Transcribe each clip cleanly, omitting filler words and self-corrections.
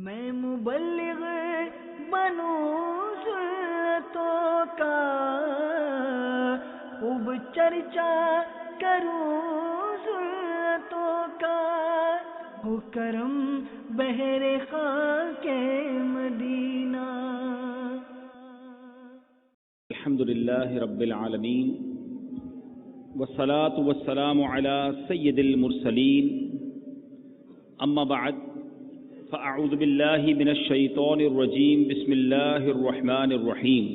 میں مبلغ بنوں سنتوں کا، خوب چرچا کروں سنتوں کا، ہو کرم بہر خاک مدینہ۔ الحمدللہ رب العالمین والصلاة والسلام علی سید المرسلین، اما بعد فاعوذ باللہ من الشیطان الرجیم، بسم اللہ الرحمن الرحیم۔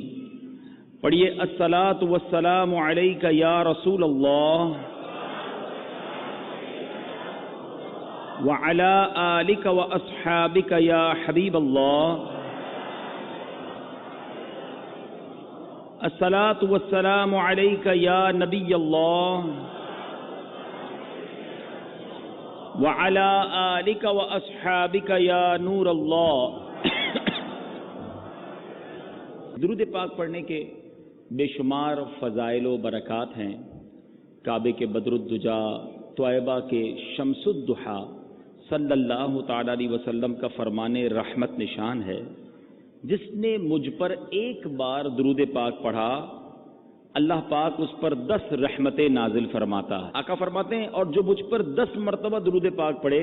پڑھیے الصلاة والسلام علیک یا رسول اللہ وعلی آلک واصحابک یا حبیب اللہ۔ الصلاۃ والسلام علیک یا نبی اللہ وعلی آلک واصحابک یا نور اللہ۔ درود پاک پڑھنے کے بے شمار فضائل و برکات ہیں۔ کعبے کے بدر الدجا، طیبہ کے شمس الضحیٰ صلی اللہ تعالی علیہ وسلم کا فرمان رحمت نشان ہے۔ جس نے مجھ پر ایک بار درود پاک پڑھا، اللہ پاک اس پر 10 رحمتیں نازل فرماتا ہے۔ آقا فرماتے ہیں اور جو مجھ پر 10 مرتبہ درود پاک پڑھے،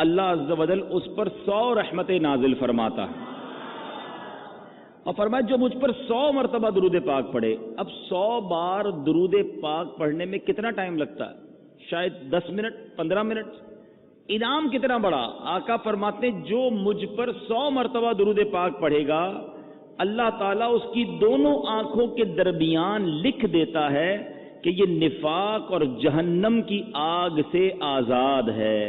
اللہ عز و جل اس پر 100 رحمتیں نازل فرماتا ہے۔ اور فرمایا جو مجھ پر 100 مرتبہ درود پاک پڑھے، اب 100 بار درود پاک پڑھنے میں کتنا ٹائم لگتا ہے؟ شاید 10 منٹ 15 منٹ۔ انعام کتنا بڑا! آقا فرماتے ہیں جو مجھ پر 100 مرتبہ درود پاک پڑھے گا، اللہ تعالیٰ اس کی دونوں آنکھوں کے درمیان لکھ دیتا ہے کہ یہ نفاق اور جہنم کی آگ سے آزاد ہے،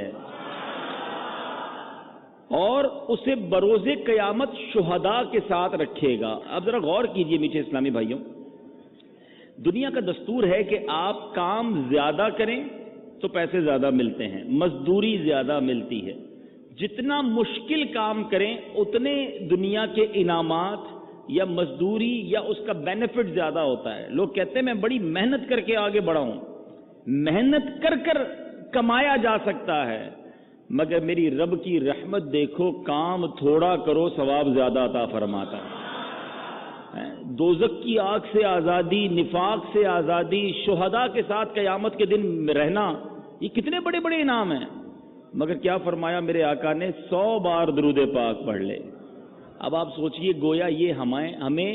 اور اسے بروز قیامت شہداء کے ساتھ رکھے گا۔ اب ذرا غور کیجئے میٹھے اسلامی بھائیوں، دنیا کا دستور ہے کہ آپ کام زیادہ کریں تو پیسے زیادہ ملتے ہیں، مزدوری زیادہ ملتی ہے۔ جتنا مشکل کام کریں اتنے دنیا کے انعامات یا مزدوری یا اس کا بینیفٹ زیادہ ہوتا ہے۔ لوگ کہتے ہیں میں بڑی محنت کر کے آگے بڑھا ہوں۔ محنت کر کر کمایا جا سکتا ہے، مگر میری رب کی رحمت دیکھو، کام تھوڑا کرو ثواب زیادہ عطا فرماتا ہے۔ دوزخ کی آگ سے آزادی، نفاق سے آزادی، شہداء کے ساتھ قیامت کے دن رہنا، یہ کتنے بڑے بڑے انعام ہیں۔ مگر کیا فرمایا میرے آقا نے؟ 100 بار درود پاک پڑھ لے۔ اب آپ سوچئے، گویا یہ ہمیں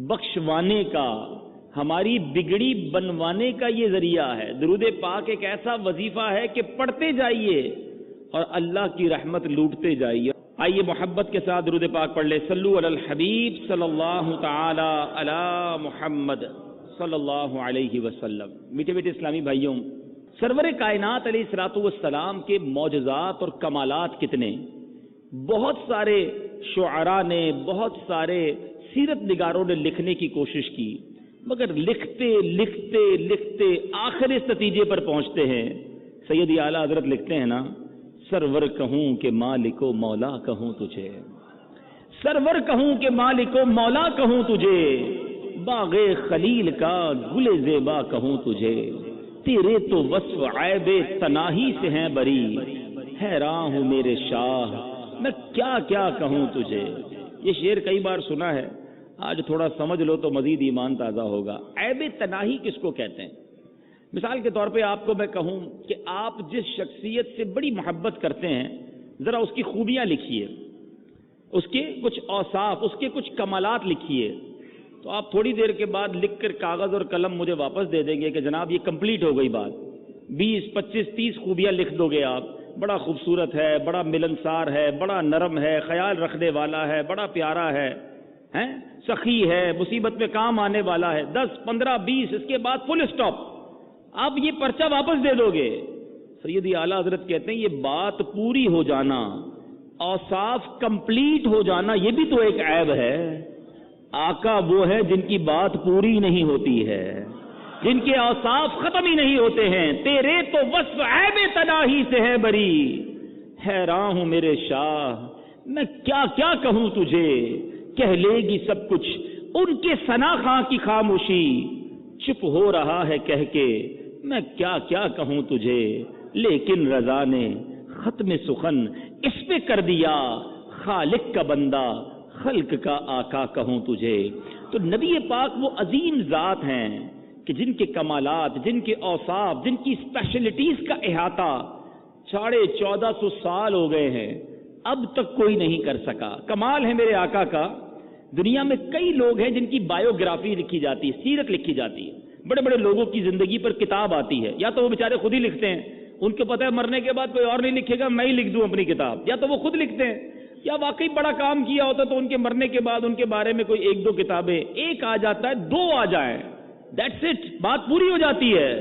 بخشوانے کا، ہماری بگڑی بنوانے کا یہ ذریعہ ہے۔ درود پاک ایک ایسا وظیفہ ہے کہ پڑھتے جائیے اور اللہ کی رحمت لوٹتے جائیے۔ آئیے محبت کے ساتھ درود پاک پڑھ لے۔ صلو علی الحبیب صلی اللہ تعالی علی محمد صلی اللہ علیہ وسلم۔ میٹھے میٹھے اسلامی بھائیوں، سرور کائنات علیہ الصلوۃ والسلام کے معجزات اور کمالات کتنے! بہت سارے شعراء نے، بہت سارے سیرت نگاروں نے لکھنے کی کوشش کی، مگر لکھتے لکھتے لکھتے آخر اس نتیجے پر پہنچتے ہیں۔ سیدی اعلیٰ حضرت لکھتے ہیں نا، سرور کہوں کہ مالک و مولا کہوں تجھے، سرور کہوں کہ مالک و مولا کہوں تجھے، باغ خلیل کا گل زیبا کہوں تجھے، تیرے تو وصف عیب تناہی سے ہیں بری، حیران ہوں میرے شاہ میں کیا کیا کہوں تجھے۔ یہ شعر کئی بار سنا ہے، آج تھوڑا سمجھ لو تو مزید ایمان تازہ ہوگا۔ عیب تناہی کس کو کہتے ہیں؟ مثال کے طور پہ آپ کو میں کہوں کہ آپ جس شخصیت سے بڑی محبت کرتے ہیں، ذرا اس کی خوبیاں لکھیے، اس کے کچھ اوصاف، اس کے کچھ کمالات لکھیے، تو آپ تھوڑی دیر کے بعد لکھ کر کاغذ اور قلم مجھے واپس دے دیں گے کہ جناب یہ کمپلیٹ ہو گئی بات۔ 20 25 30 خوبیاں لکھ دو گے آپ، بڑا خوبصورت ہے، بڑا ملنسار ہے، بڑا نرم ہے، خیال رکھنے والا ہے، بڑا پیارا ہے، سخی ہے، مصیبت میں کام آنے والا ہے۔ 10 15 20 اس کے بعد فل اسٹاپ، آپ یہ پرچہ واپس دے دو گے۔ سیدی اعلیٰ حضرت کہتے ہیں یہ بات پوری ہو جانا، اوصاف کمپلیٹ ہو جانا، یہ بھی تو ایک عیب ہے۔ آقا وہ ہے جن کی بات پوری نہیں ہوتی ہے، جن کے اوصاف ختم ہی نہیں ہوتے ہیں۔ تیرے تو وصف عیب تناہی سے ہے بری، حیران ہوں میرے شاہ میں کیا کیا کہوں تجھے۔ کہہ لے گی سب کچھ ان کے ثنا خاں کی خاموشی، چپ ہو رہا ہے کہہ کے میں کیا کیا کہوں تجھے، لیکن رضا نے ختم سخن اس پہ کر دیا، خالق کا بندہ خلق کا آقا کہوں تجھے. تو نبی پاک وہ عظیم ذات ہیں کہ جن کے کمالات، جن کے اوصاف، جن کی اسپیشلٹیز کا احاطہ 1450 سال ہو گئے ہیں، اب تک کوئی نہیں کر سکا. کمال ہے میرے آقا کا. دنیا میں کئی لوگ ہیں جن کی بایوگرافی لکھی جاتی ہے، سیرت لکھی جاتی ہے، بڑے بڑے لوگوں کی زندگی پر کتاب آتی ہے. یا تو وہ بیچارے خود ہی لکھتے ہیں، ان کو پتہ ہے مرنے کے بعد کوئی اور نہیں لکھے گا، میں ہی لکھ دوں اپنی کتاب. یا تو وہ خود لکھتے ہیں، یا واقعی بڑا کام کیا ہوتا تو ان کے مرنے کے بعد ان کے بارے میں کوئی 1-2 کتابیں، ایک آ جاتا ہے، 2 آ جائیں، دیٹس اٹ، بات پوری ہو جاتی ہے.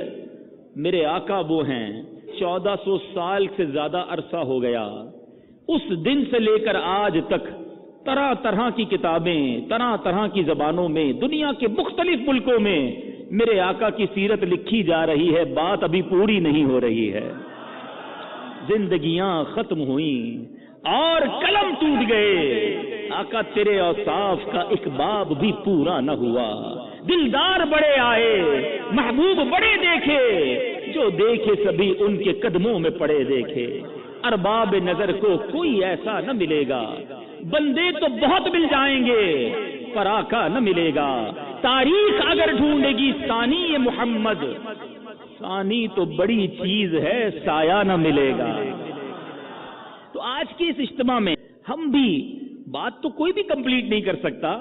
میرے آقا وہ ہیں 1400 سال سے زیادہ عرصہ ہو گیا. اس دن سے لے کر آج تک طرح طرح کی کتابیں، طرح طرح کی زبانوں میں، دنیا کے مختلف ملکوں میں میرے آقا کی سیرت لکھی جا رہی ہے. بات ابھی پوری نہیں ہو رہی ہے. زندگیاں ختم ہوئیں اور قلم ٹوٹ گئے. آقا تیرے اوصاف کا ایک باب بھی پورا نہ ہوا. دلدار بڑے آئے، محبوب بڑے دیکھے، جو دیکھے سبھی ان کے قدموں میں پڑے دیکھے. ارباب نظر کو کوئی ایسا نہ ملے گا، بندے تو بہت مل جائیں گے پر آقا نہ ملے گا. تاریخ اگر ڈھونڈے گی ثانی محمد، ثانی تو بڑی چیز ہے، سایہ نہ ملے گا. تو آج کے اس اجتماع میں ہم بھی، بات تو کوئی بھی کمپلیٹ نہیں کر سکتا،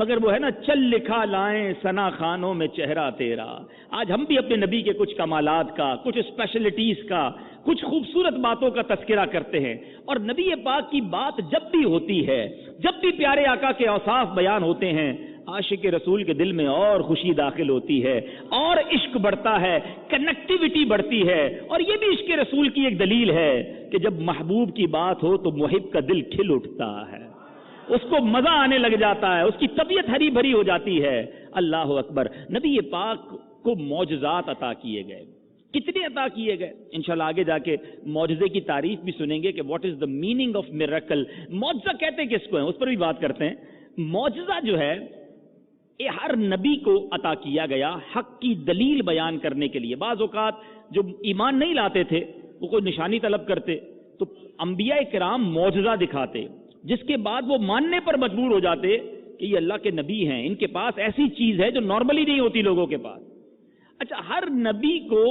مگر وہ ہے نا، چل لکھا لائیں ثنا خانوں میں چہرہ تیرا. آج ہم بھی اپنے نبی کے کچھ کمالات کا، کچھ اسپیشلٹیز کا، کچھ خوبصورت باتوں کا تذکرہ کرتے ہیں. اور نبی پاک کی بات جب بھی ہوتی ہے، جب بھی پیارے آقا کے اوصاف بیان ہوتے ہیں، عاشق رسول کے دل میں اور خوشی داخل ہوتی ہے، اور عشق بڑھتا ہے، کنیکٹیوٹی بڑھتی ہے. اور یہ بھی عشق رسول کی ایک دلیل ہے کہ جب محبوب کی بات ہو تو محب کا دل کھل اٹھتا ہے، اس کو مزہ آنے لگ جاتا ہے، اس کی طبیعت ہری بھری ہو جاتی ہے. اللہ اکبر. نبی پاک کو معجزات عطا کیے گئے. کتنے عطا کیے گئے؟ انشاءاللہ آگے جا کے معجزے کی تعریف بھی سنیں گے کہ what is the meaning of miracle. معجزہ کہتے کس کو ہیں، اس پر بھی بات کرتے ہیں. معجزہ جو ہے یہ ہر نبی کو عطا کیا گیا حق کی دلیل بیان کرنے کے لیے. بعض اوقات جو ایمان نہیں لاتے تھے وہ کوئی نشانی طلب کرتے تو انبیاء کرام معجزہ دکھاتے، جس کے بعد وہ ماننے پر مجبور ہو جاتے کہ یہ اللہ کے نبی ہیں، ان کے پاس ایسی چیز ہے جو نارملی نہیں ہوتی لوگوں کے پاس. اچھا، ہر نبی کو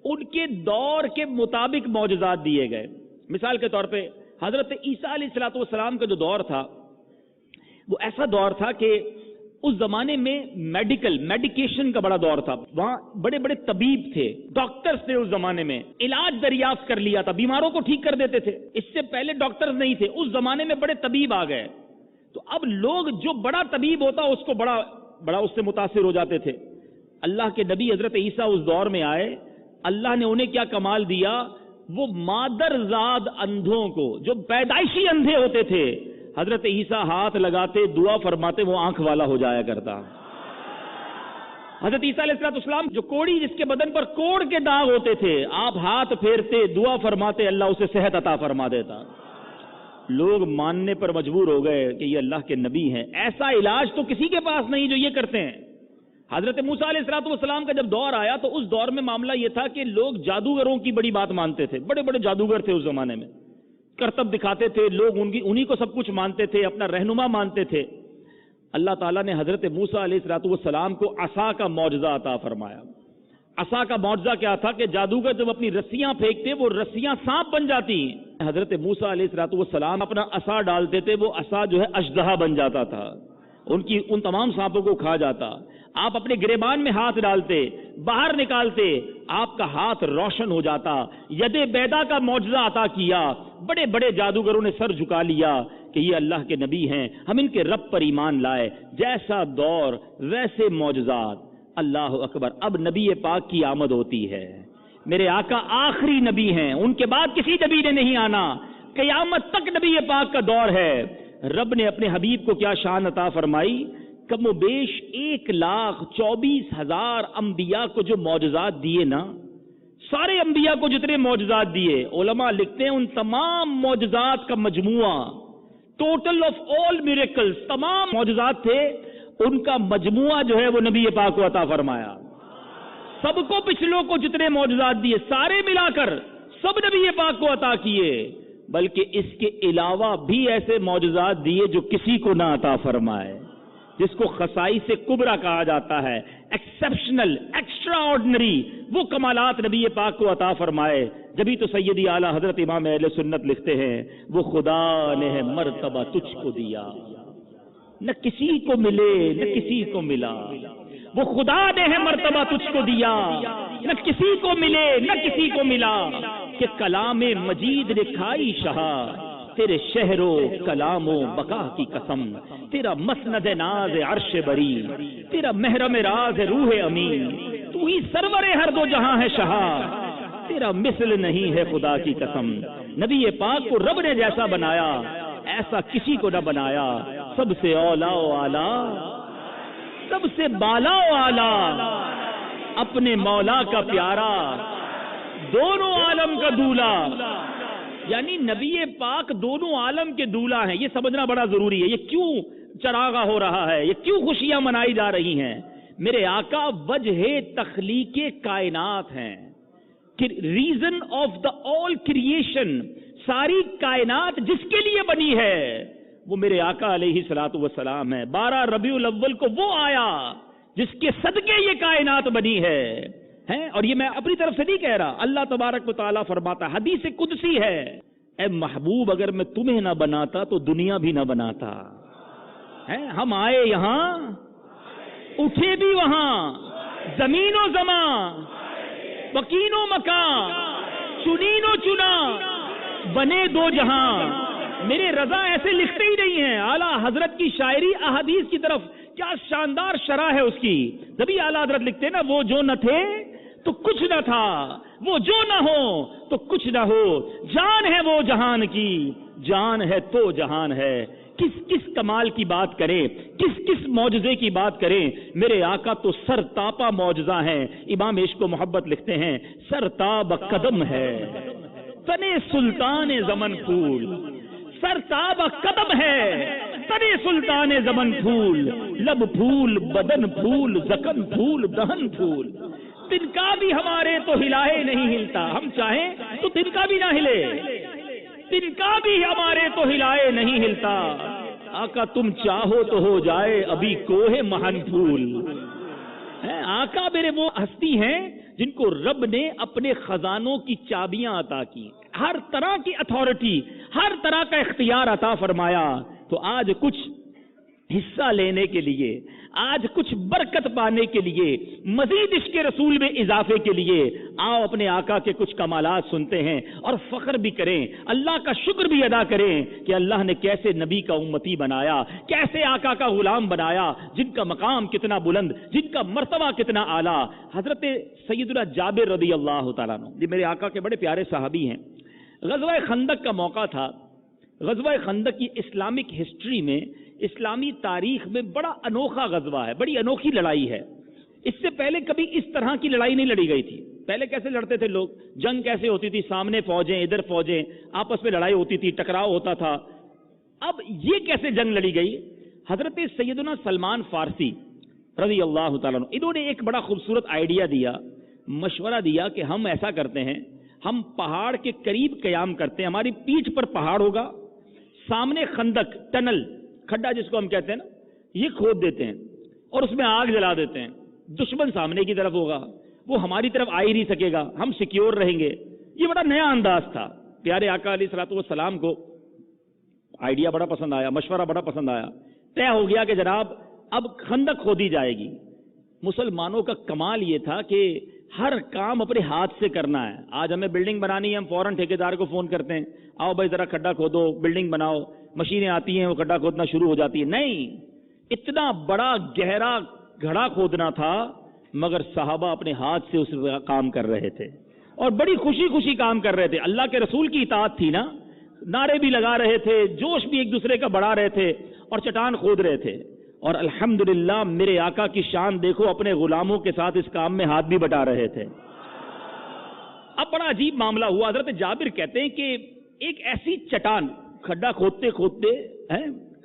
ان کے دور کے مطابق معجزات دیے گئے. مثال کے طور پہ حضرت عیسیٰ علیہ السلام کا جو دور تھا وہ ایسا دور تھا کہ اس زمانے میں میڈیکیشن کا بڑا دور تھا. وہاں بڑے بڑے طبیب تھے، ڈاکٹرز تھے. اس زمانے میں علاج دریافت کر لیا تھا، بیماروں کو ٹھیک کر دیتے تھے. اس سے پہلے ڈاکٹرز نہیں تھے. اس زمانے میں بڑے طبیب آ گئے. تو اب لوگ جو بڑا طبیب ہوتا اس کو بڑا اس سے متاثر ہو جاتے تھے. اللہ کے نبی حضرت عیسیٰ اس دور میں آئے. اللہ نے انہیں کیا کمال دیا، وہ مادر زاد اندھوں کو، جو پیدائشی اندھے ہوتے تھے، حضرت عیسیٰ ہاتھ لگاتے، دعا فرماتے، وہ آنکھ والا ہو جایا کرتا. حضرت عیسیٰ علیہ السلام جو کوڑی، جس کے بدن پر کوڑ کے داغ ہوتے تھے، آپ ہاتھ پھیرتے، دعا فرماتے، اللہ اسے صحت عطا فرما دیتا. لوگ ماننے پر مجبور ہو گئے کہ یہ اللہ کے نبی ہیں. ایسا علاج تو کسی کے پاس نہیں جو یہ کرتے ہیں. حضرت موسیٰ علیہ السلام کا جب دور آیا تو اس دور میں معاملہ یہ تھا کہ لوگ جادوگروں کی بڑی بات مانتے تھے. بڑے بڑے جادوگر تھے اس زمانے میں، کرتب دکھاتے تھے، لوگ انہی کو سب کچھ مانتے تھے، اپنا رہنما مانتے تھے. اللہ تعالیٰ نے حضرت موسیٰ علیہ السلام کو عصا کا معجزہ عطا فرمایا. عصا کا معجزہ کیا تھا کہ جادوگر جب اپنی رسیاں پھینکتے وہ رسیاں سانپ بن جاتی. حضرت موسیٰ علیہ السلام اپنا عصا ڈالتے تھے، وہ عصا جو ہے اژدہا بن جاتا تھا، ان تمام سانپوں کو کھا جاتا. آپ اپنے گریبان میں ہاتھ ڈالتے، باہر نکالتے، آپ کا ہاتھ روشن ہو جاتا. ید بیدا کا معجزہ عطا کیا. بڑے بڑے جادوگروں نے سر جھکا لیا کہ یہ اللہ کے نبی ہیں، ہم ان کے رب پر ایمان لائے. جیسا دور ویسے معجزات. اللہ اکبر. اب نبی پاک کی آمد ہوتی ہے. میرے آقا آخری نبی ہیں، ان کے بعد کسی نبی نے نہیں آنا. قیامت تک نبی پاک کا دور ہے. رب نے اپنے حبیب کو کیا شان عطا فرمائی، کم و بیش 1,24,000 انبیاء کو جو معجزات دیے نا، سارے انبیاء کو جتنے معجزات دیے، علماء لکھتے ہیں ان تمام معجزات کا مجموعہ، ٹوٹل آف آل میریکلز، تمام معجزات تھے، ان کا مجموعہ جو ہے وہ نبی پاک کو عطا فرمایا. سب کو، پچھلوں کو جتنے معجزات دیے سارے ملا کر سب نبی پاک کو عطا کیے. بلکہ اس کے علاوہ بھی ایسے معجزات دیے جو کسی کو نہ عطا فرمائے، جس کو خصائص کبریٰ کہا جاتا ہے، ایکسیپشنل، ایکسٹرا آرڈنری، وہ کمالات نبی پاک کو عطا فرمائے۔ جبھی تو سیدی اعلیٰ حضرت امام اہل سنت لکھتے ہیں وہ خدا نے ہے مرتبہ تجھ کو دیا، نہ کسی کو ملے نہ کسی کو ملا، وہ خدا نے ہے مرتبہ تجھ کو دیا، نہ کسی کو ملے نہ کسی کو ملا، کہ کلام مجید نے کھائی شہا، تیرے شہر و کلام و بقا کی قسم، تیرا مسند ناز عرش بری، تیرا محرم راز روح امین، تو ہی سرور ہر دو جہاں ہے شہا، تیرا مثل نہیں ہے خدا کی قسم۔ نبی پاک کو رب نے جیسا بنایا ایسا کسی کو نہ بنایا، سب سے اولا و اعلی، سب سے بالا و اعلی، اپنے مولا کا پیارا، دونوں عالم کا دولہ، یعنی نبی پاک دونوں عالم کے دولہ ہیں۔ یہ سمجھنا بڑا ضروری ہے، یہ کیوں چراغا ہو رہا ہے، یہ کیوں خوشیاں منائی جا رہی ہیں۔ میرے آقا وجہ تخلیق کائنات ہیں، reason of the all creation, ساری کائنات جس کے لیے بنی ہے وہ میرے آقا علیہ الصلوۃ والسلام ہے۔ 12 ربیع الاول کو وہ آیا جس کے صدقے یہ کائنات بنی ہے، اور یہ میں اپنی طرف سے نہیں کہہ رہا، اللہ تبارک و تعالیٰ فرماتا ہے، حدیث قدسی ہے، اے محبوب اگر میں تمہیں نہ بناتا تو دنیا بھی نہ بناتا۔ ہم آئے یہاں اٹھے بھی وہاں، زمین و زمان، وکین و مکان، چنین و چنا، بنے دو جہاں۔ میرے رضا ایسے لکھتے ہی نہیں ہیں، اعلیٰ حضرت کی شاعری احادیث کی طرف کیا شاندار شرح ہے اس کی۔ جبھی اعلیٰ حضرت لکھتے ہیں نا، وہ جو نہ تھے تو کچھ نہ تھا، وہ جو نہ ہو تو کچھ نہ ہو، جان ہے وہ جہان کی، جان ہے تو جہان ہے۔ کس کس کمال کی بات کریں، کس کس معجزے کی بات کریں، میرے آقا تو سر تاپا معجزہ ہیں۔ امام عشق و محبت لکھتے ہیں، سر تاب قدم ہے تنے سلطان زمن پھول، سر تاب قدم ہے تنے سلطان زمن پھول، لب پھول بدن پھول زکن پھول دہن پھول، تنکا بھی ہمارے تو ہلائے نہیں ہلتا، ہم چاہیں تو تنکا بھی نہ ہلے، تنکا بھی ہمارے تو ہلائے نہیں ہلتا، آقا تم چاہو تو ہو جائے ابھی کوہ مہن پھول۔ آقا میرے وہ ہستی ہیں جن کو رب نے اپنے خزانوں کی چابیاں عطا کی، ہر طرح کی اتھارٹی، ہر طرح کا اختیار عطا فرمایا۔ تو آج کچھ حصہ لینے کے لیے، آج کچھ برکت پانے کے لیے، مزید عشق رسول میں اضافے کے لیے آؤ اپنے آقا کے کچھ کمالات سنتے ہیں اور فخر بھی کریں، اللہ کا شکر بھی ادا کریں کہ اللہ نے کیسے نبی کا امتی بنایا، کیسے آقا کا غلام بنایا، جن کا مقام کتنا بلند، جن کا مرتبہ کتنا اعلیٰ۔ حضرت سیدنا جابر رضی اللہ تعالیٰ عنہ، یہ میرے آقا کے بڑے پیارے صحابی ہیں۔ غزوہ خندق کا موقع تھا۔ غزوہ خندق کی اسلامک ہسٹری میں، اسلامی تاریخ میں بڑا انوکھا غزوہ ہے، بڑی انوکھی لڑائی ہے۔ اس سے پہلے کبھی اس طرح کی لڑائی نہیں لڑی گئی تھی۔ پہلے کیسے لڑتے تھے لوگ، جنگ کیسے ہوتی تھی، سامنے فوجیں ادھر فوجیں، آپس میں لڑائی ہوتی تھی، ٹکراؤ ہوتا تھا۔ اب یہ کیسے جنگ لڑی گئی؟ حضرت سیدنا سلمان فارسی رضی اللہ تعالیٰ عنہ، انہوں نے ایک بڑا خوبصورت آئیڈیا دیا، مشورہ دیا کہ ہم ایسا کرتے ہیں، ہم پہاڑ کے قریب قیام کرتے ہیں، ہماری پیٹھ پر پہاڑ ہوگا، سامنے خندق، ٹنل، کھڈا جس کو ہم کہتے ہیں نا، یہ کھود دیتے ہیں اور اس میں آگ جلا دیتے ہیں۔ دشمن سامنے کی طرف ہوگا، وہ ہماری طرف آ ہی نہیں سکے گا، ہم سیکیور رہیں گے۔ یہ بڑا نیا انداز تھا۔ پیارے آقا علیہ الصلوۃ والسلام کو آئیڈیا بڑا پسند آیا، مشورہ بڑا پسند آیا۔ طے ہو گیا کہ جناب اب خندق کھودی جائے گی۔ مسلمانوں کا کمال یہ تھا کہ ہر کام اپنے ہاتھ سے کرنا ہے۔ آج ہمیں بلڈنگ بنانی ہے، ہم فوراً ٹھیکیدار کو فون کرتے ہیں، آؤ بھائی ذرا کھڈا کھودو، بلڈنگ بناؤ، مشینیں آتی ہیں، وہ کھڈا کھودنا شروع ہو جاتی ہے۔ نہیں، اتنا بڑا گہرا گھڑا کھودنا تھا، مگر صحابہ اپنے ہاتھ سے اس کام کر رہے تھے اور بڑی خوشی خوشی کام کر رہے تھے۔ اللہ کے رسول کی اطاعت تھی نا، نعرے بھی لگا رہے تھے، جوش بھی ایک دوسرے کا بڑھا رہے تھے اور چٹان کھود رہے تھے۔ اور الحمدللہ میرے آقا کی شان دیکھو، اپنے غلاموں کے ساتھ اس کام میں ہاتھ بھی بٹا رہے تھے۔ اب بڑا عجیب معاملہ ہوا۔ حضرت جابر کہتے ہیں کہ ایک ایسی چٹان، کھڈا کھودتے کھودتے،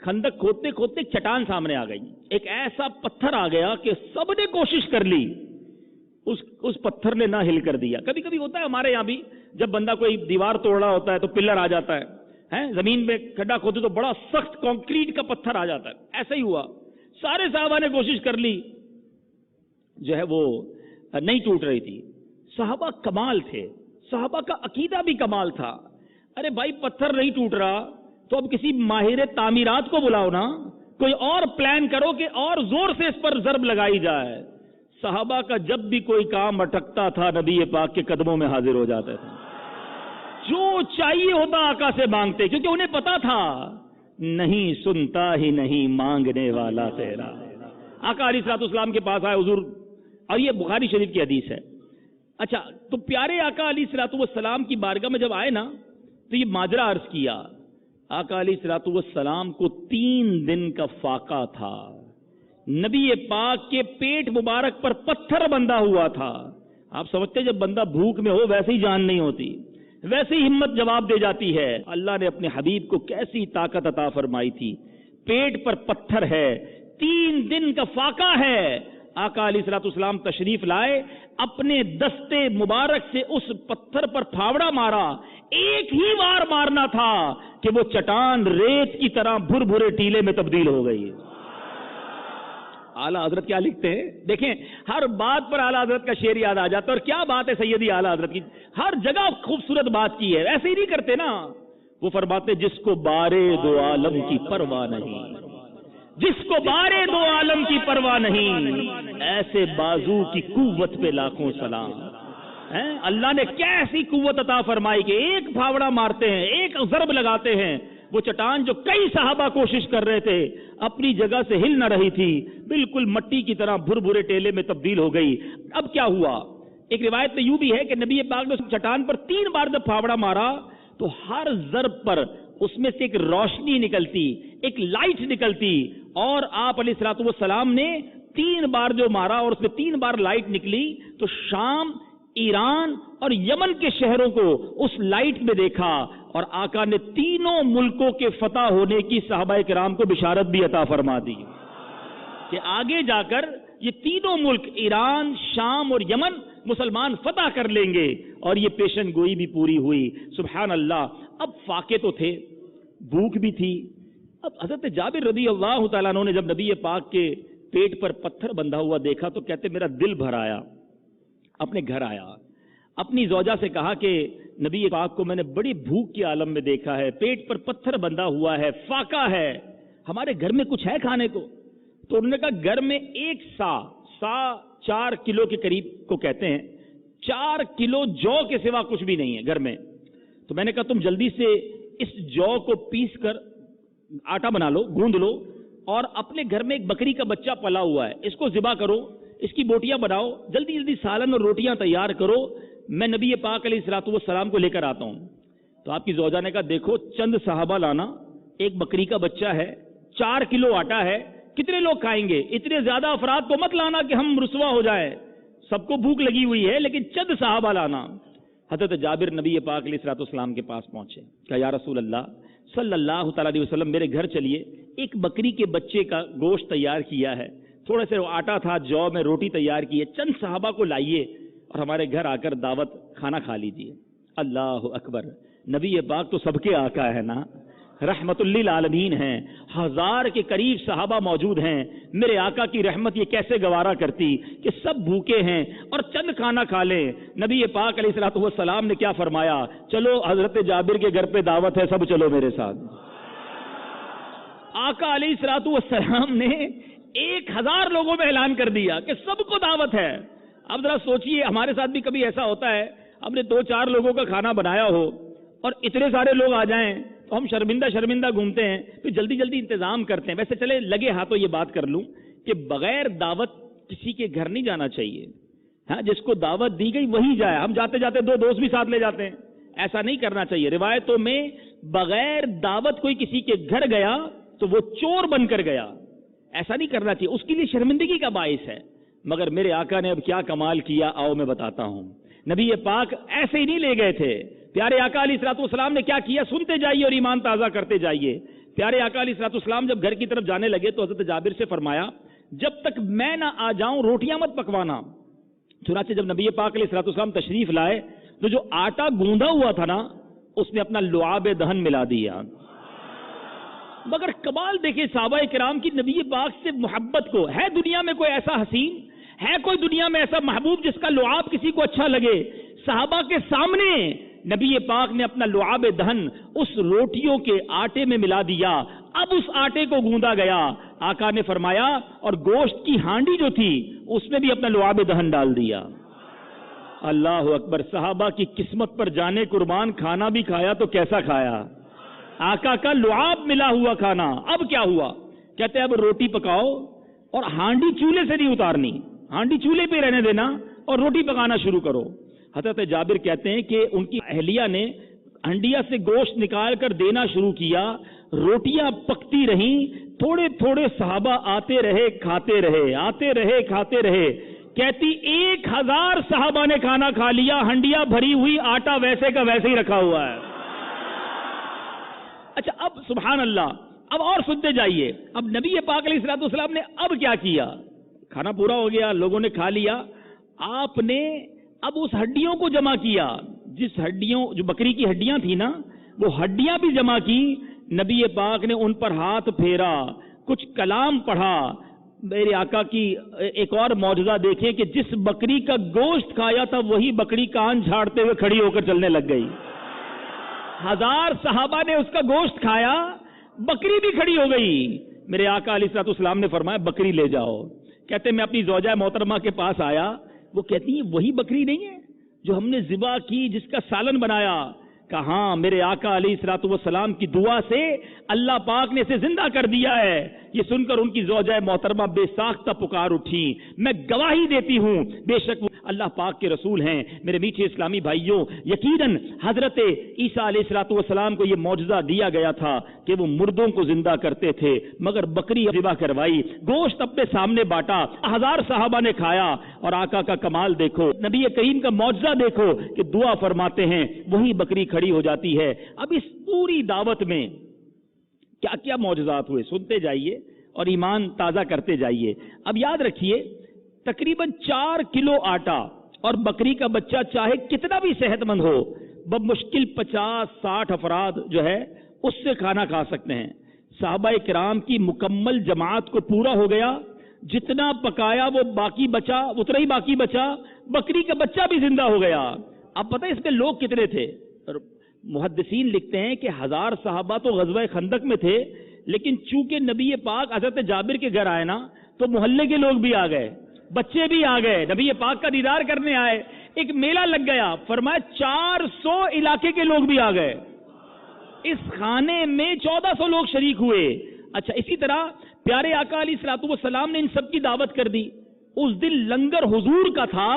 خندق کھودتے کھودتے چٹان سامنے آ گئی، ایک ایسا پتھر آ گیا کہ سب نے کوشش کر لی اس پتھر نے نہ ہل کر دیا. کبھی کبھی ہوتا ہے ہمارے یہاں بھی, جب بندہ کوئی دیوار توڑ رہا ہوتا ہے تو پلر آ جاتا ہے, زمین میں کھڈا کھودے تو بڑا سخت کانکریٹ کا پتھر آ جاتا ہے. ایسا ہی ہوا, سارے صحابہ نے کوشش کر لی, جو ہے وہ نہیں ٹوٹ رہی تھی. صحابہ کمال تھے, صحابہ کا عقیدہ بھی کمال تھا. ارے بھائی پتھر نہیں ٹوٹ رہا تو اب کسی ماہر تعمیرات کو بلاؤ نا, کوئی اور پلان کرو کہ اور زور سے اس پر ضرب لگائی جائے. صحابہ کا جب بھی کوئی کام اٹکتا تھا نبی پاک کے قدموں میں حاضر ہو جاتے تھے. جو چاہیے ہوتا آقا سے مانگتے, کیونکہ انہیں پتا تھا نہیں سنتا ہی نہیں مانگنے والا تیرا. آقا علیہ الصلوۃ والسلام کے پاس آئے حضور, اور یہ بخاری شریف کی حدیث ہے. اچھا, تو پیارے آقا علیہ الصلوۃ والسلام کی بارگاہ میں جب آئے نا تو یہ ماجرا عرض کیا. آقا علیہ الصلوۃ والسلام کو 3 دن کا فاقہ تھا. نبی پاک کے پیٹ مبارک پر پتھر بندھا ہوا تھا. آپ سمجھتے جب بندہ بھوک میں ہو ویسے ہی جان نہیں ہوتی, ویسے ہی ہمت جواب دے جاتی ہے. اللہ نے اپنے حبیب کو کیسی طاقت عطا فرمائی تھی. پیٹ پر پتھر ہے, 3 دن کا فاقہ ہے. آقا علیہ الصلوۃ والسلام تشریف لائے, اپنے دستے مبارک سے اس پتھر پر پھاوڑا مارا. ایک ہی وار مارنا تھا کہ وہ چٹان ریت کی طرح بھر بھرے ٹیلے میں تبدیل ہو گئی. اعلیٰ حضرت کیا لکھتے ہیں, دیکھیں ہر بات پر اعلیٰ حضرت کا شعر یاد آ جاتا ہے. اور کیا بات ہے سیدی اعلیٰ حضرت کی, ہر جگہ خوبصورت بات کی ہے. ایسے ہی نہیں کرتے نا, وہ فرماتے جس کو بارے دو عالم کی پرواہ نہیں, جس کو بارے دو عالم کی پرواہ نہیں, ایسے بازو کی قوت پہ لاکھوں سلام. اللہ نے کیسی قوت عطا فرمائی کہ ایک پھاوڑا مارتے ہیں, ایک ضرب لگاتے ہیں, وہ چٹان جو کئی صحابہ کوشش کر رہے تھے اپنی جگہ سے ہل نہ رہی تھی, بالکل مٹی کی طرح بھر بھرے ٹیلے میں تبدیل ہو گئی. اب کیا ہوا, ایک روایت میں یوں بھی ہے کہ نبی پاک نے چٹان پر 3 بار جب پھاوڑا مارا تو ہر ضرب پر اس میں سے ایک روشنی نکلتی, ایک لائٹ نکلتی. اور آپ علیہ الصلوۃ والسلام نے 3 بار جو مارا اور اس میں 3 بار لائٹ نکلی تو شام, ایران اور یمن کے شہروں کو اس لائٹ میں دیکھا. اور آقا نے تینوں ملکوں کے فتح ہونے کی صحابہ کرام کو بشارت بھی عطا فرما دی کہ آگے جا کر یہ تینوں ملک ایران, شام اور یمن مسلمان فتح کر لیں گے. اور یہ پیشن گوئی بھی پوری ہوئی. سبحان اللہ. اب فاقے تو تھے, بھوک بھی تھی. اب حضرت جابر رضی اللہ تعالیٰ عنہ نے جب نبی پاک کے پیٹ پر پتھر بندھا ہوا دیکھا تو کہتے میرا دل بھر آیا. اپنے گھر آیا, اپنی زوجہ سے کہا کہ نبی پاک کو میں نے بڑی بھوک کے عالم میں دیکھا ہے, پیٹ پر پتھر بندھا ہوا ہے, فاقہ ہے, ہمارے گھر میں کچھ ہے کھانے کو؟ تو انہوں نے کہا گھر میں 1 سا 4 کلو کے قریب کو کہتے ہیں, 4 کلو جو کے سوا کچھ بھی نہیں ہے گھر میں. تو میں نے کہا تم جلدی سے اس جو کو پیس کر آٹا بنا لو, گوندھ لو, اور اپنے گھر میں ایک بکری کا بچہ پلا ہوا ہے, اس کو ذبح کرو, اس کی بوٹیاں بناؤ, جلدی جلدی سالن اور روٹیاں تیار کرو, میں نبی پاک علیہ الصلوۃ والسلام کو لے کر آتا ہوں. تو آپ کی زوجہ نے کہا دیکھو چند صحابہ لانا, ایک بکری کا بچہ ہے, 4 کلو آٹا ہے, کتنے لوگ کھائیں گے؟ اتنے زیادہ افراد کو مت لانا کہ ہم رسوا ہو جائیں, سب کو بھوک لگی ہوئی ہے, لیکن چند صحابہ لانا. حضرت جابر نبی پاک علیہ الصلوۃ والسلام کے پاس پہنچے, کہا یا رسول اللہ صلی اللہ تعالیٰ علیہ وسلم میرے گھر چلیے, ایک بکری کے بچے کا گوشت تیار کیا ہے, تھوڑے سے آٹا تھا, جو میں روٹی تیار کی ہے, چند صحابہ کو لائیے اور ہمارے گھر آ کر دعوت کھانا کھا لیجیے. اللہ اکبر. نبی پاک تو سب کے آقا ہے نا, رحمت للعالمین ہیں, 1000 کے قریب صحابہ موجود ہیں. میرے آقا کی رحمت یہ کیسے گوارا کرتی کہ سب بھوکے ہیں اور چند کھانا کھا لیں. نبی پاک علیہ الصلوۃ والسلام نے کیا فرمایا, چلو حضرت جابر کے گھر پہ دعوت ہے, سب چلو میرے ساتھ. آقا علیہ الصلوۃ والسلام نے 1000 لوگوں میں اعلان کر دیا کہ سب کو دعوت ہے. اب ذرا سوچئے ہمارے ساتھ بھی کبھی ایسا ہوتا ہے, ہم نے 2-4 لوگوں کا کھانا بنایا ہو اور اتنے سارے لوگ آ جائیں تو ہم شرمندہ گھومتے ہیں, پھر جلدی جلدی انتظام کرتے ہیں. ویسے چلے لگے ہاتھوں یہ بات کر لوں کہ بغیر دعوت کسی کے گھر نہیں جانا چاہیے. ہاں, جس کو دعوت دی گئی وہی جائے. ہم جاتے جاتے 2 دوست بھی ساتھ لے جاتے ہیں, ایسا نہیں کرنا چاہیے. روایتوں میں بغیر دعوت کوئی کسی کے گھر گیا تو وہ چور بن کر گیا, ایسا نہیں کرنا چاہیے, اس کے لیے شرمندگی کا باعث ہے. مگر میرے آقا نے اب کیا کمال کیا, آؤ میں بتاتا ہوں. نبی پاک ایسے ہی نہیں لے گئے تھے. پیارے آقا علیہ الصلوۃ والسلام نے کیا کیا, سنتے جائیے اور ایمان تازہ کرتے جائیے. پیارے آقا علیہ الصلوۃ والسلام جب گھر کی طرف جانے لگے تو حضرت جابر سے فرمایا جب تک میں نہ آ جاؤں روٹیاں مت پکوانا, چنانچہ جب نبی پاک علیہ الصلوۃ والسلام تشریف لائے تو جو آٹا گوندا ہوا تھا نا اس میں اپنا لعاب دہن ملا دیا. مگر کمال دیکھیں صحابہ کرام کی نبی پاک سے محبت کو. ہے دنیا میں کوئی ایسا حسین، ہے کوئی دنیا میں ایسا محبوب جس کا لعاب کسی کو اچھا لگے؟ صحابہ کے سامنے نبی پاک نے اپنا لعاب دہن اس روٹیوں کے آٹے میں ملا دیا. اب اس آٹے کو گوندا گیا. آقا نے فرمایا اور گوشت کی ہانڈی جو تھی اس میں بھی اپنا لعاب دہن ڈال دیا. اللہ اکبر. صحابہ کی قسمت پر جانے قربان، کھانا بھی کھایا تو کیسا کھایا؟ آقا کا لعاب ملا ہوا کھانا. اب کیا ہوا؟ کہتے اب روٹی پکاؤ اور ہانڈی چولہے سے نہیں اتارنی، ہانڈی چولہے پہ رہنے دینا اور روٹی پکانا شروع کرو. حضرت جابر کہتے ہیں کہ ان کی اہلیہ نے ہنڈیا سے گوشت نکال کر دینا شروع کیا. روٹیاں پکتی رہیں، تھوڑے تھوڑے صحابہ آتے رہے کھاتے رہے، آتے رہے کھاتے رہے. کہتی 1000 صحابہ نے کھانا کھا لیا، ہنڈیا بھری ہوئی، آٹا ویسے کا ویسے ہی رکھا ہوا ہے. اچھا اب سبحان اللہ، اب اور سنتے جائیے. اب نبی پاک علیہ الصلوۃ والسلام نے اب کیا کیا؟ کھانا پورا ہو گیا، لوگوں نے کھا لیا. آپ نے اب اس ہڈیوں کو جمع کیا، جس ہڈیوں جو بکری کی ہڈیاں تھیں نا وہ ہڈیاں بھی جمع کی. نبی پاک نے ان پر ہاتھ پھیرا، کچھ کلام پڑھا. میرے آقا کی ایک اور معجزہ دیکھیں کہ جس بکری کا گوشت کھایا تھا وہی بکری کان جھاڑتے ہوئے کھڑی ہو کر چلنے لگ گئی. 1000 صحابہ نے اس کا گوشت کھایا، بکری بھی کھڑی ہو گئی. میرے آقا علیہ الصلوۃ والسلام نے فرمایا بکری لے جاؤ. کہتے میں اپنی زوجہ محترمہ کے پاس آیا، وہ کہتی ہیں وہی بکری نہیں ہے جو ہم نے ذبح کی، جس کا سالن بنایا؟ کہا ہاں، میرے آقا علیہ الصلوۃ والسلام کی دعا سے اللہ پاک نے اسے زندہ کر دیا ہے. یہ سن کر ان کی زوجہ محترمہ بے ساختہ پکار اٹھی. میں گواہی دیتی ہوں بے شک وہ اللہ پاک کے رسول ہیں. میرے میٹھے اسلامی بھائیوں، یقیناً حضرت عیسیٰ علیہ الصلوۃ والسلام کو یہ معجزہ دیا گیا تھا کہ وہ مردوں کو زندہ کرتے تھے، مگر بکری ذبح کروائی، گوشت اپنے سامنے بانٹا، 1000 صحابہ نے کھایا. اور آقا کا کمال دیکھو، نبی کریم کا معجزہ دیکھو کہ دعا فرماتے ہیں وہی بکری کھڑی ہو جاتی ہے. اب اس پوری دعوت میں کیا کیا معجزات ہوئے سنتے جائیے اور ایمان تازہ کرتے جائیے. اب یاد رکھیے تقریباً 4 کلو آٹا اور بکری کا بچہ چاہے کتنا بھی صحت مند ہو، بمشکل 50-60 افراد جو ہے اس سے کھانا کھا سکتے ہیں. صحابہ کرام کی مکمل جماعت کو پورا ہو گیا. جتنا پکایا وہ باقی بچا، اتنا ہی باقی بچا. بکری کا بچہ بھی زندہ ہو گیا. اب پتہ اس میں لوگ کتنے تھے؟ محدثین لکھتے ہیں کہ 1000 صحابہ تو غزوہ خندق میں تھے، لیکن چونکہ نبی پاک حضرت جابر کے گھر آئے نا تو محلے کے لوگ بھی آ گئے، بچے بھی آ گئے، نبی پاک کا دیدار کرنے آئے. ایک میلہ لگ گیا، فرمایا 400 علاقے کے لوگ بھی آ گئے. اس خانے میں 1400 لوگ شریک ہوئے. اچھا اسی طرح پیارے آقا علیہ الصلوۃ والسلام نے ان سب کی دعوت کر دی. اس دن لنگر حضور کا تھا،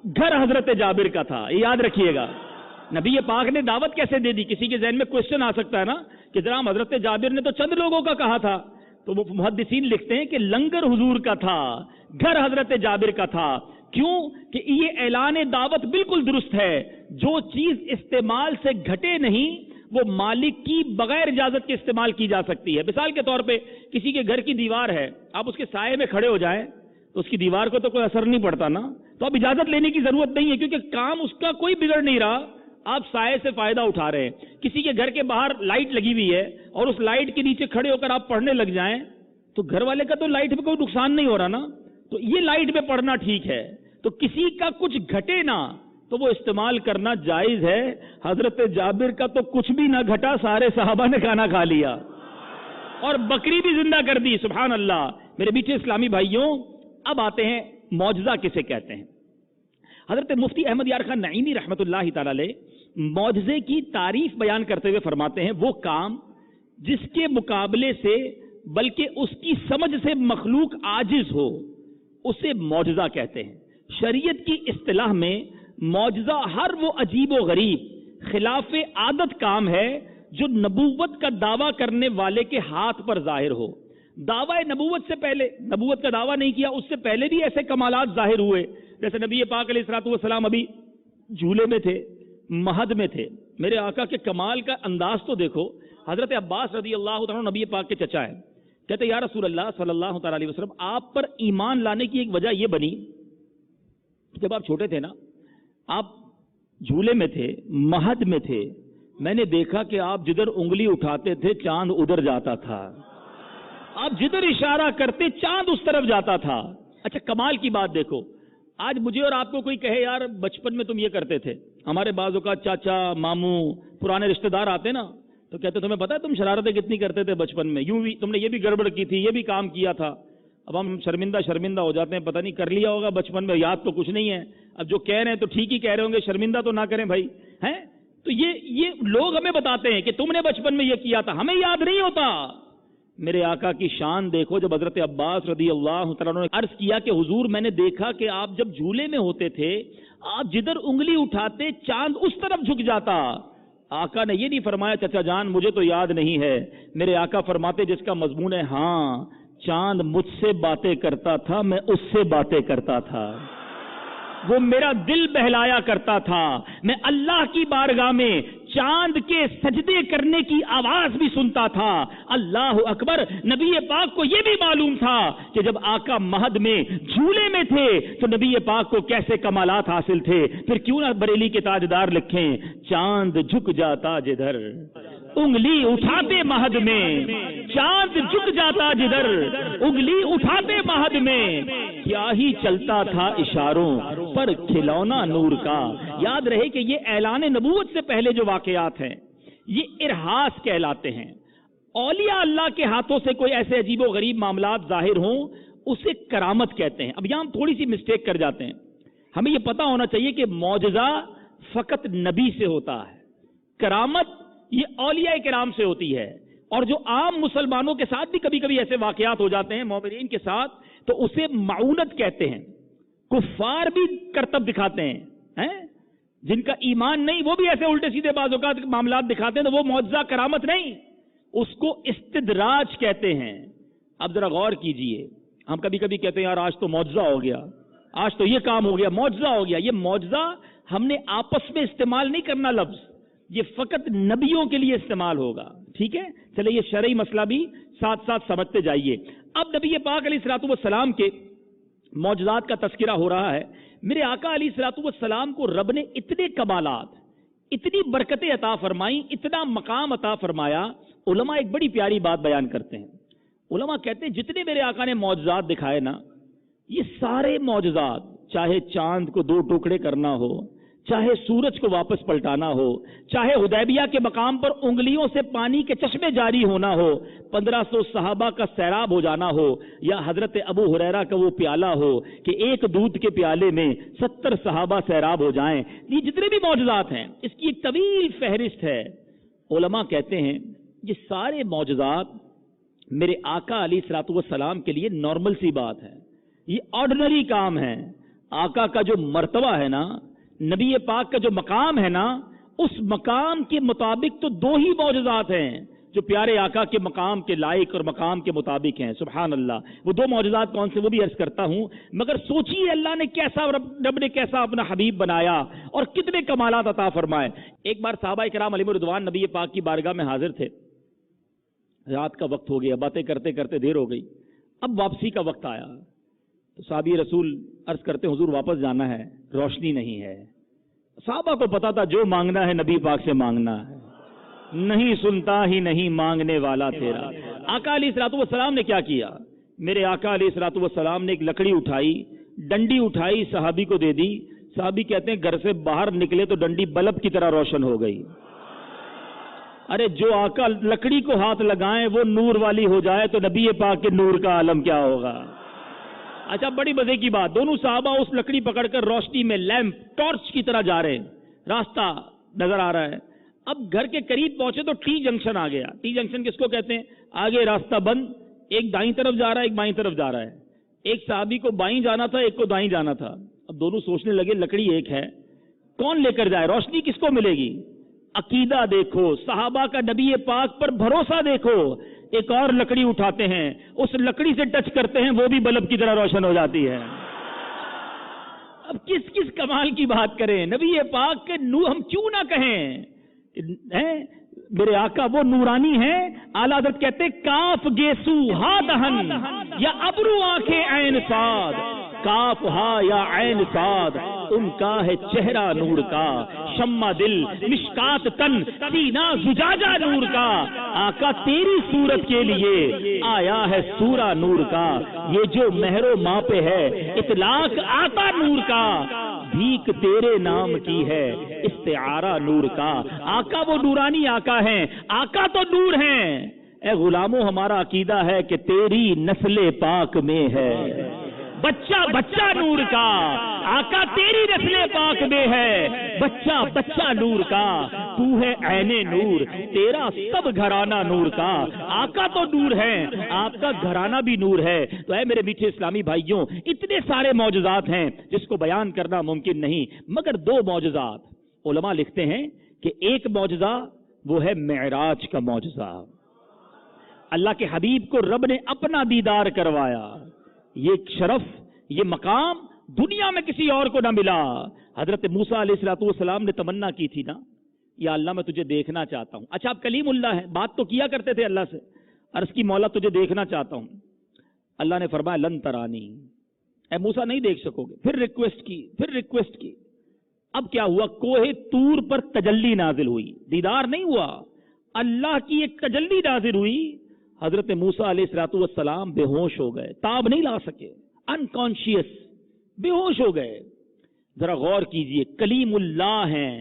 گھر حضرت جابر کا تھا. یہ یاد رکھیے گا. نبی پاک نے دعوت کیسے دے دی؟ کسی کے ذہن میں کوشچن آ سکتا ہے نا کہ جناب حضرت جابر نے تو چند لوگوں کا کہا تھا. تو وہ محدثین لکھتے ہیں کہ لنگر حضور کا تھا، گھر حضرت جابر کا تھا. کیوں کہ یہ اعلان دعوت بالکل درست ہے. جو چیز استعمال سے گھٹے نہیں وہ مالک کی بغیر اجازت کے استعمال کی جا سکتی ہے. مثال کے طور پہ کسی کے گھر کی دیوار ہے، آپ اس کے سائے میں کھڑے ہو جائیں تو اس کی دیوار کو تو کوئی اثر نہیں پڑتا نا، تو اب اجازت لینے کی ضرورت نہیں ہے کیونکہ کام اس کا کوئی بگڑ نہیں رہا، آپ سائے سے فائدہ اٹھا رہے ہیں. کسی کے گھر کے باہر لائٹ لگی ہوئی ہے اور اس لائٹ کے نیچے کھڑے ہو کر آپ پڑھنے لگ جائیں تو گھر والے کا تو لائٹ پہ کوئی نقصان نہیں ہو رہا نا، تو یہ لائٹ پہ پڑھنا ٹھیک ہے. تو کسی کا کچھ گھٹے نہ تو وہ استعمال کرنا جائز ہے. حضرت جابر کا تو کچھ بھی نہ گھٹا، سارے صحابہ نے کھانا کھا لیا اور بکری بھی زندہ کر دی. سبحان اللہ. میرے میٹھے اسلامی بھائیوں، اب آتے ہیں معجزہ کسے کہتے ہیں. حضرت مفتی احمد یار خان نعیمی رحمۃ اللہ تعالی علیہ معجزے کی تعریف بیان کرتے ہوئے فرماتے ہیں وہ کام جس کے مقابلے سے بلکہ اس کی سمجھ سے مخلوق عاجز ہو اسے معجزہ کہتے ہیں. شریعت کی اصطلاح میں معجزہ ہر وہ عجیب و غریب خلاف عادت کام ہے جو نبوت کا دعویٰ کرنے والے کے ہاتھ پر ظاہر ہو. دعوی نبوت سے پہلے نبوت کا دعویٰ نہیں کیا، اس سے پہلے بھی ایسے کمالات ظاہر ہوئے. جیسے نبی پاک علیہ الصلوۃ والسلام ابھی جھولے میں تھے، مہد میں تھے. میرے آقا کے کمال کا انداز تو دیکھو. حضرت عباس رضی اللہ تعالیٰ نبی پاک کے چچا ہیں. کہتے یا رسول اللہ صلی اللہ تعالیٰ علیہ وسلم، آپ پر ایمان لانے کی ایک وجہ یہ بنی جب آپ چھوٹے تھے نا، آپ جھولے میں تھے، مہد میں تھے، میں نے دیکھا کہ آپ جدھر انگلی اٹھاتے تھے چاند ادھر جاتا تھا، آپ جدھر اشارہ کرتے چاند اس طرف جاتا تھا۔ اچھا کمال کی بات دیکھو، آج مجھے اور آپ کو کوئی کہے یار بچپن میں تم یہ کرتے تھے، ہمارے بعضوں کا چاچا ماموں پرانے رشتہ دار آتے نا تو کہتے تمہیں پتا ہے تم شرارتیں کتنی کرتے تھے بچپن میں، یوں بھی تم نے یہ بھی گڑبڑ کی تھی، یہ بھی کام کیا تھا۔ اب ہم شرمندہ ہو جاتے ہیں، پتہ نہیں کر لیا ہوگا بچپن میں، یاد تو کچھ نہیں ہے، اب جو کہہ رہے ہیں تو ٹھیک ہی کہہ رہے ہوں گے، شرمندہ تو نہ کریں بھائی، ہیں؟ تو یہ لوگ ہمیں بتاتے ہیں کہ تم نے بچپن میں یہ کیا تھا، ہمیں یاد نہیں ہوتا۔ میرے آقا کی شان دیکھو، جب حضرت عباس رضی اللہ تعالیٰ عنہ نے عرض کیا کہ حضور میں نے دیکھا کہ آپ جب جھولے میں ہوتے تھے، آپ جدھر انگلی اٹھاتے چاند اس طرف جھک جاتا۔ آقا نے یہ نہیں فرمایا چچا جان مجھے تو یاد نہیں ہے، میرے آقا فرماتے جس کا مضمون ہے ہاں چاند مجھ سے باتیں کرتا تھا، میں اس سے باتیں کرتا تھا، وہ میرا دل بہلایا کرتا تھا، میں اللہ کی بارگاہ میں چاند کے سجدے کرنے کی آواز بھی سنتا تھا۔ اللہ اکبر۔ نبی پاک کو یہ بھی معلوم تھا کہ جب آقا مہد میں جھولے میں تھے تو نبی پاک کو کیسے کمالات حاصل تھے، پھر کیوں نہ بریلی کے تاجدار لکھیں چاند جھک جاتا جدھر انگلی اٹھاتے مہد میں، چاند جھک جاتا جدھر انگلی اٹھاتے مہد میں، کیا ہی چلتا تھا اشاروں پر کھلونا نور کا۔ یاد رہے کہ یہ اعلان نبوت سے پہلے جو واقعات ہیں یہ ارہاس کہلاتے ہیں۔ اولیاء اللہ کے ہاتھوں سے کوئی ایسے عجیب و غریب معاملات ظاہر ہوں اسے کرامت کہتے ہیں۔ اب یہاں ہم تھوڑی سی مسٹیک کر جاتے ہیں، ہمیں یہ پتا ہونا چاہیے کہ معجزہ فقط نبی سے ہوتا ہے، کرامت یہ اولیاء کرام سے ہوتی ہے، اور جو عام مسلمانوں کے ساتھ بھی کبھی کبھی ایسے واقعات ہو جاتے ہیں مومنین کے ساتھ تو اسے معونت کہتے ہیں۔ کفار بھی کرتب دکھاتے ہیں، جن کا ایمان نہیں وہ بھی ایسے الٹے سیدھے بعض اوقات معاملات دکھاتے ہیں، تو وہ معجزہ کرامت نہیں، اس کو استدراج کہتے ہیں۔ اب ذرا غور کیجئے، ہم کبھی کبھی کہتے ہیں یار آج تو معجزہ ہو گیا، آج تو یہ کام ہو گیا، معجزہ ہو گیا۔ یہ معجزہ ہم نے آپس میں استعمال نہیں کرنا لفظ، یہ فقط نبیوں کے لیے استعمال ہوگا، ٹھیک ہے؟ چلے یہ شرعی مسئلہ بھی ساتھ ساتھ سمجھتے جائیے۔ اب نبی پاک علیہ الصلوۃ والسلام کے معجزات کا تذکرہ ہو رہا ہے۔ میرے آقا علیہ الصلوۃ والسلام کو رب نے اتنے کمالات، اتنی برکتیں عطا فرمائیں، اتنا مقام عطا فرمایا۔ علماء ایک بڑی پیاری بات بیان کرتے ہیں، علماء کہتے ہیں جتنے میرے آقا نے معجزات دکھائے نا، یہ سارے معجزات، چاہے چاند کو دو ٹکڑے کرنا ہو، چاہے سورج کو واپس پلٹانا ہو، چاہے حدیبیہ کے مقام پر انگلیوں سے پانی کے چشمے جاری ہونا ہو، 1500 صحابہ کا سیراب ہو جانا ہو، یا حضرت ابو ہریرہ کا وہ پیالہ ہو کہ ایک دودھ کے پیالے میں 70 صحابہ سیراب ہو جائیں، یہ جتنے بھی معجزات ہیں اس کی ایک طویل فہرست ہے۔ علماء کہتے ہیں یہ سارے معجزات میرے آقا علیہ الصلوۃ والسلام کے لیے نارمل سی بات ہے، یہ آرڈنری کام ہے۔ آقا کا جو مرتبہ ہے نا، نبی پاک کا جو مقام ہے نا، اس مقام کے مطابق تو دو ہی معجزات ہیں جو پیارے آقا کے مقام کے لائق اور مقام کے مطابق ہیں۔ سبحان اللہ۔ وہ دو معجزات کون سے وہ بھی عرض کرتا ہوں، مگر سوچیے اللہ نے کیسا، رب نے کیسا اپنا حبیب بنایا اور کتنے کمالات عطا فرمائے۔ ایک بار صحابہ کرام علیہم رضوان نبی پاک کی بارگاہ میں حاضر تھے، رات کا وقت ہو گیا، باتیں کرتے کرتے دیر ہو گئی، اب واپسی کا وقت آیا تو صحابی رسول عرض کرتے حضور واپس جانا ہے، روشنی نہیں ہے۔ صحابہ کو پتا تھا جو مانگنا ہے نبی پاک سے مانگنا ہے، نہیں سنتا ہی نہیں مانگنے والا تیرا۔ آقا علیہ الصلوۃ والسلام نے کیا کیا؟ میرے آقا علیہ الصلوۃ والسلام نے ایک لکڑی اٹھائی، ڈنڈی اٹھائی، صحابی کو دے دی۔ صحابی کہتے ہیں گھر سے باہر نکلے تو ڈنڈی بلب کی طرح روشن ہو گئی۔ ارے جو آقا لکڑی کو ہاتھ لگائیں وہ نور والی ہو جائے تو نبی پاک کے نور کا عالم کیا ہوگا۔ اچھا بڑی مزے کی بات، دونوں صحابہ اس لکڑی پکڑ کر روشنی میں لیمپ ٹارچ کی طرح جا رہے ہیں، راستہ نظر آ رہا ہے۔ اب گھر کے قریب پہنچے تو ٹی جنکشن آ گیا۔ ٹی جنکشن کس کو کہتے ہیں؟ آگے راستہ بند، ایک دائیں طرف جا رہا ہے ایک بائیں طرف جا رہا ہے، ایک صحابی کو بائیں جانا تھا ایک کو دائیں جانا تھا۔ اب دونوں سوچنے لگے لکڑی ایک ہے، کون لے کر جائے، روشنی کس کو ملے گی؟ عقیدہ دیکھو، صحابہ کا نبی پاک پر بھروسہ دیکھو۔ ایک اور لکڑی اٹھاتے ہیں، اس لکڑی سے ٹچ کرتے ہیں وہ بھی بلب کی طرح روشن ہو جاتی ہے۔ اب کس کس کمال کی بات کریں، نبی پاک کے نور ہم کیوں نہ کہیں، میرے آقا وہ نورانی ہیں۔ اعلیٰ حضرت کہتے کاف گیسو ہا دہن یا ابرو آنکھیں عین ساد، کاف ہا یا عین صاد، ان کا ہے چہرہ نور کا، شمع دل مشکات تن سینہ زجاجہ نور کا، آقا تیری صورت کے لیے آیا ہے سورہ نور کا، یہ جو مہر و ماں پہ ہے اطلاق آتا نور کا، بھیک تیرے نام کی ہے استعارہ نور کا، آقا وہ نورانی آقا ہیں، آقا تو نور ہیں، اے غلاموں ہمارا عقیدہ ہے کہ تیری نسل پاک میں ہے بچہ بچہ نور کا، آقا تیری نسل پاک میں ہے بچہ بچہ نور کا، تو ہے عین نور، تیرا سب گھرانہ نور کا، آقا تو نور ہے، آپ کا گھرانہ بھی نور ہے۔ تو اے میرے میٹھے اسلامی بھائیوں، اتنے سارے معجزات ہیں جس کو بیان کرنا ممکن نہیں، مگر دو معجزات علماء لکھتے ہیں کہ ایک معجزہ وہ ہے معراج کا معجزہ، اللہ کے حبیب کو رب نے اپنا دیدار کروایا، یہ شرف یہ مقام دنیا میں کسی اور کو نہ ملا۔ حضرت موسیٰ علیہ السلام نے تمنا کی تھی نا، یا اللہ میں تجھے دیکھنا چاہتا ہوں، اچھا آپ کلیم اللہ ہیں، بات تو کیا کرتے تھے اللہ سے، عرض کی مولا تجھے دیکھنا چاہتا ہوں، اللہ نے فرمایا لن ترانی، اے موسیٰ نہیں دیکھ سکو گے، پھر ریکویسٹ کی، اب کیا ہوا، کوہ طور پر تجلی نازل ہوئی، دیدار نہیں ہوا، اللہ کی ایک تجلی نازل ہوئی، حضرت موسیٰ علیہ السلام بے ہوش ہو گئے، تاب نہیں لا سکے، انکانشیس بے ہوش ہو گئے۔ ذرا غور کیجئے، کلیم اللہ ہیں،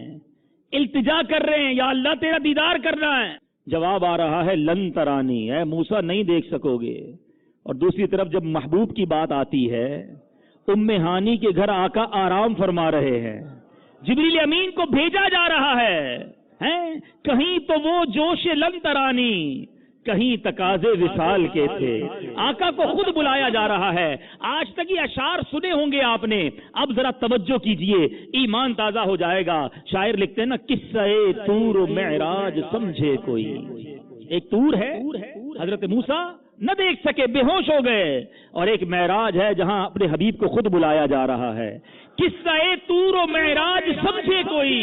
التجا کر رہے ہیں، یا اللہ تیرا دیدار کرنا ہے، جواب آ رہا ہے لن ترانی، اے موسیٰ نہیں دیکھ سکو گے۔ اور دوسری طرف جب محبوب کی بات آتی ہے، ام ہانی کے گھر آقا آرام فرما رہے ہیں، جبریل امین کو بھیجا جا رہا ہے، کہیں تو وہ جوش لن ترانی، کہیں تقاضے وصال کے تھے، آقا کو خود بلایا جا رہا ہے۔ آج تک یہ اشعار سنے ہوں گے آپ نے، اب ذرا توجہ کیجئے، ایمان تازہ ہو جائے گا۔ شاعر لکھتے ہیں نا، قصہ طور و معراج سمجھے کوئی، ایک طور ہے حضرت موسیٰ نہ دیکھ سکے، بے ہوش ہو گئے، اور ایک معراج ہے جہاں اپنے حبیب کو خود بلایا جا رہا ہے۔ قصہ طور و معراج سمجھے کوئی،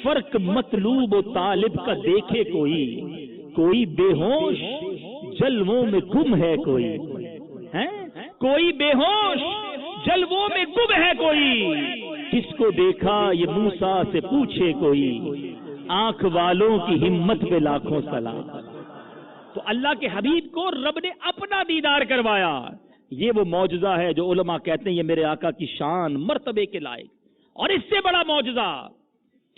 فرق مطلوب و طالب کا دیکھے کوئی بے ہوش جلووں میں گم ہے کوئی بے ہوش جلووں میں گم ہے کوئی، کس کو دیکھا یہ موسیٰ سے پوچھے کوئی، آنکھ والوں کی ہمت پہ لاکھوں سلام۔ تو اللہ کے حبیب کو رب نے اپنا دیدار کروایا، یہ وہ معجزہ ہے جو علماء کہتے ہیں یہ میرے آقا کی شان مرتبے کے لائق۔ اور اس سے بڑا معجزہ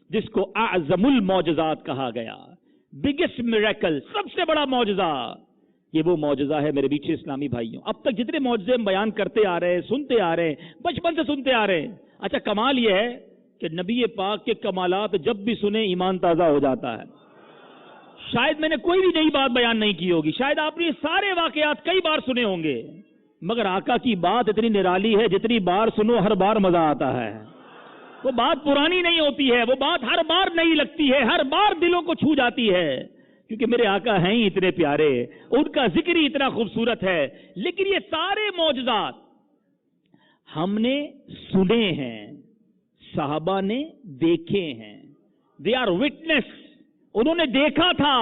جس کو اعظم المعجزات کہا گیا، بگیسٹ میریکل، سب سے بڑا معجزہ، یہ وہ معجزہ ہے میرے بیچے اسلامی بھائیوں۔ اب تک جتنے معجزے ہم بیان کرتے آ رہے ہیں، سنتے آ رہے ہیں، بچپن سے سنتے آ رہے ہیں، اچھا کمال یہ ہے کہ نبی پاک کے کمالات جب بھی سنے ایمان تازہ ہو جاتا ہے۔ شاید میں نے کوئی بھی نئی بات بیان نہیں کی ہوگی، شاید آپ نے سارے واقعات کئی بار سنے ہوں گے، مگر آقا کی بات اتنی نرالی ہے، جتنی بار سنو ہر بار مزہ آتا ہے۔ وہ بات پرانی نہیں ہوتی ہے، وہ بات ہر بار نئی لگتی ہے، ہر بار دلوں کو چھو جاتی ہے، کیونکہ میرے آقا ہیں ہی اتنے پیارے، ان کا ذکر ہی اتنا خوبصورت ہے۔ لیکن یہ سارے معجزات ہم نے سنے ہیں، صحابہ نے دیکھے ہیں، دے آر وٹنس، انہوں نے دیکھا تھا،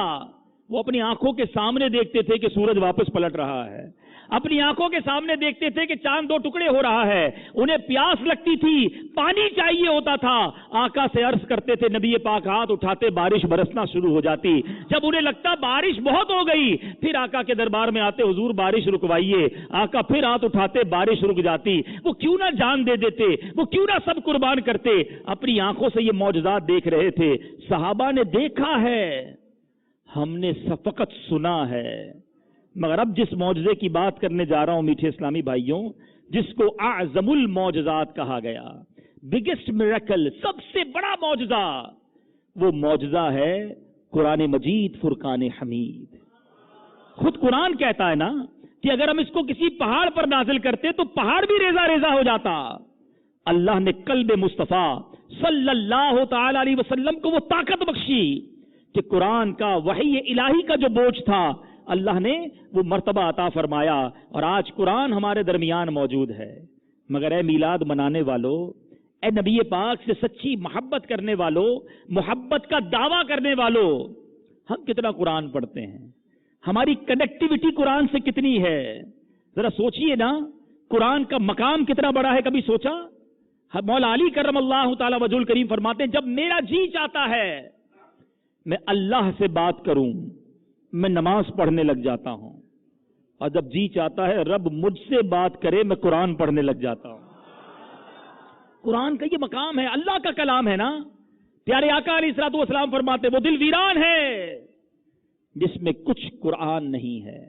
وہ اپنی آنکھوں کے سامنے دیکھتے تھے کہ سورج واپس پلٹ رہا ہے، اپنی آنکھوں کے سامنے دیکھتے تھے کہ چاند دو ٹکڑے ہو رہا ہے، انہیں پیاس لگتی تھی، پانی چاہیے ہوتا تھا، آقا سے عرض کرتے تھے، نبی پاک ہاتھ اٹھاتے بارش برسنا شروع ہو جاتی، جب انہیں لگتا بارش بہت ہو گئی پھر آقا کے دربار میں آتے، حضور بارش رکوائیے، آقا پھر ہاتھ اٹھاتے بارش رک جاتی، وہ کیوں نہ جان دے دیتے، وہ کیوں نہ سب قربان کرتے، اپنی آنکھوں سے یہ معجزات دیکھ رہے تھے۔ صحابہ نے دیکھا ہے، ہم نے فقط سنا ہے، مگر اب جس معجزے کی بات کرنے جا رہا ہوں میٹھے اسلامی بھائیوں، جس کو اعظم المعجزات کہا گیا، بگیسٹ میریکل، سب سے بڑا معجزہ، وہ معجزہ ہے قرآن مجید فرقان حمید۔ خود قرآن کہتا ہے نا کہ اگر ہم اس کو کسی پہاڑ پر نازل کرتے تو پہاڑ بھی ریزہ ریزہ ہو جاتا۔ اللہ نے قلب مصطفیٰ صلی اللہ تعالی علیہ وسلم کو وہ طاقت بخشی کہ قرآن کا، وحی الہی کا جو بوجھ تھا، اللہ نے وہ مرتبہ عطا فرمایا، اور آج قرآن ہمارے درمیان موجود ہے۔ مگر اے میلاد منانے والو، اے نبی پاک سے سچی محبت کرنے والو، محبت کا دعویٰ کرنے والو، ہم کتنا قرآن پڑھتے ہیں؟ ہماری کنیکٹیوٹی قرآن سے کتنی ہے؟ ذرا سوچئے نا، قرآن کا مقام کتنا بڑا ہے کبھی سوچا؟ مولا علی کرم اللہ تعالی وجہ الکریم فرماتے ہیں جب میرا جی چاہتا ہے میں اللہ سے بات کروں میں نماز پڑھنے لگ جاتا ہوں، اور جب جی چاہتا ہے رب مجھ سے بات کرے میں قرآن پڑھنے لگ جاتا ہوں۔ قرآن کا یہ مقام ہے، اللہ کا کلام ہے نا۔ پیارے آقا علیہ الصلوۃ والسلام فرماتے وہ دل ویران ہے جس میں کچھ قرآن نہیں ہے۔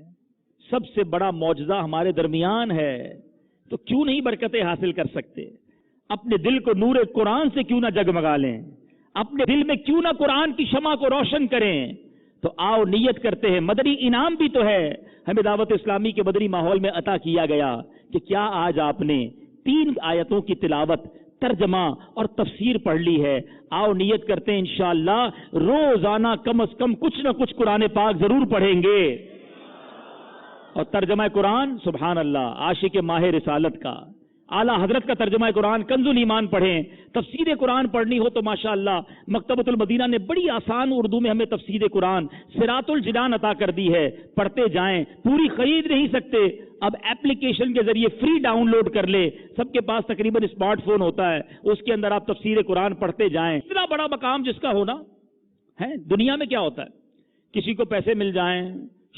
سب سے بڑا معجزہ ہمارے درمیان ہے، تو کیوں نہیں برکتیں حاصل کر سکتے؟ اپنے دل کو نور قرآن سے کیوں نہ جگمگا لیں، اپنے دل میں کیوں نہ قرآن کی شمع کو روشن کریں؟ تو آؤ نیت کرتے ہیں، مدنی انعام بھی تو ہے ہمیں دعوت اسلامی کے مدنی ماحول میں عطا کیا گیا کہ کیا آج آپ نے 3 آیتوں کی تلاوت، ترجمہ اور تفسیر پڑھ لی ہے؟ آؤ نیت کرتے ہیں انشاءاللہ روزانہ کم از کم کچھ نہ کچھ قرآن پاک ضرور پڑھیں گے۔ اور ترجمہ قرآن سبحان اللہ عاشق ماہ رسالت کا، اعلیٰ حضرت کا ترجمہ قرآن کنز الایمان پڑھیں۔ تفسیر قرآن پڑھنی ہو تو ماشاءاللہ مکتبۃ المدینہ نے بڑی آسان اردو میں ہمیں تفسیر قرآن صراط الجنان عطا کر دی ہے، پڑھتے جائیں، پوری خرید نہیں سکتے، اب ایپلیکیشن کے ذریعے فری ڈاؤن لوڈ کر لے، سب کے پاس تقریباً اسمارٹ فون ہوتا ہے، اس کے اندر آپ تفسیر قرآن پڑھتے جائیں۔ اتنا بڑا مقام جس کا ہونا ہے، دنیا میں کیا ہوتا ہے؟ کسی کو پیسے مل جائیں،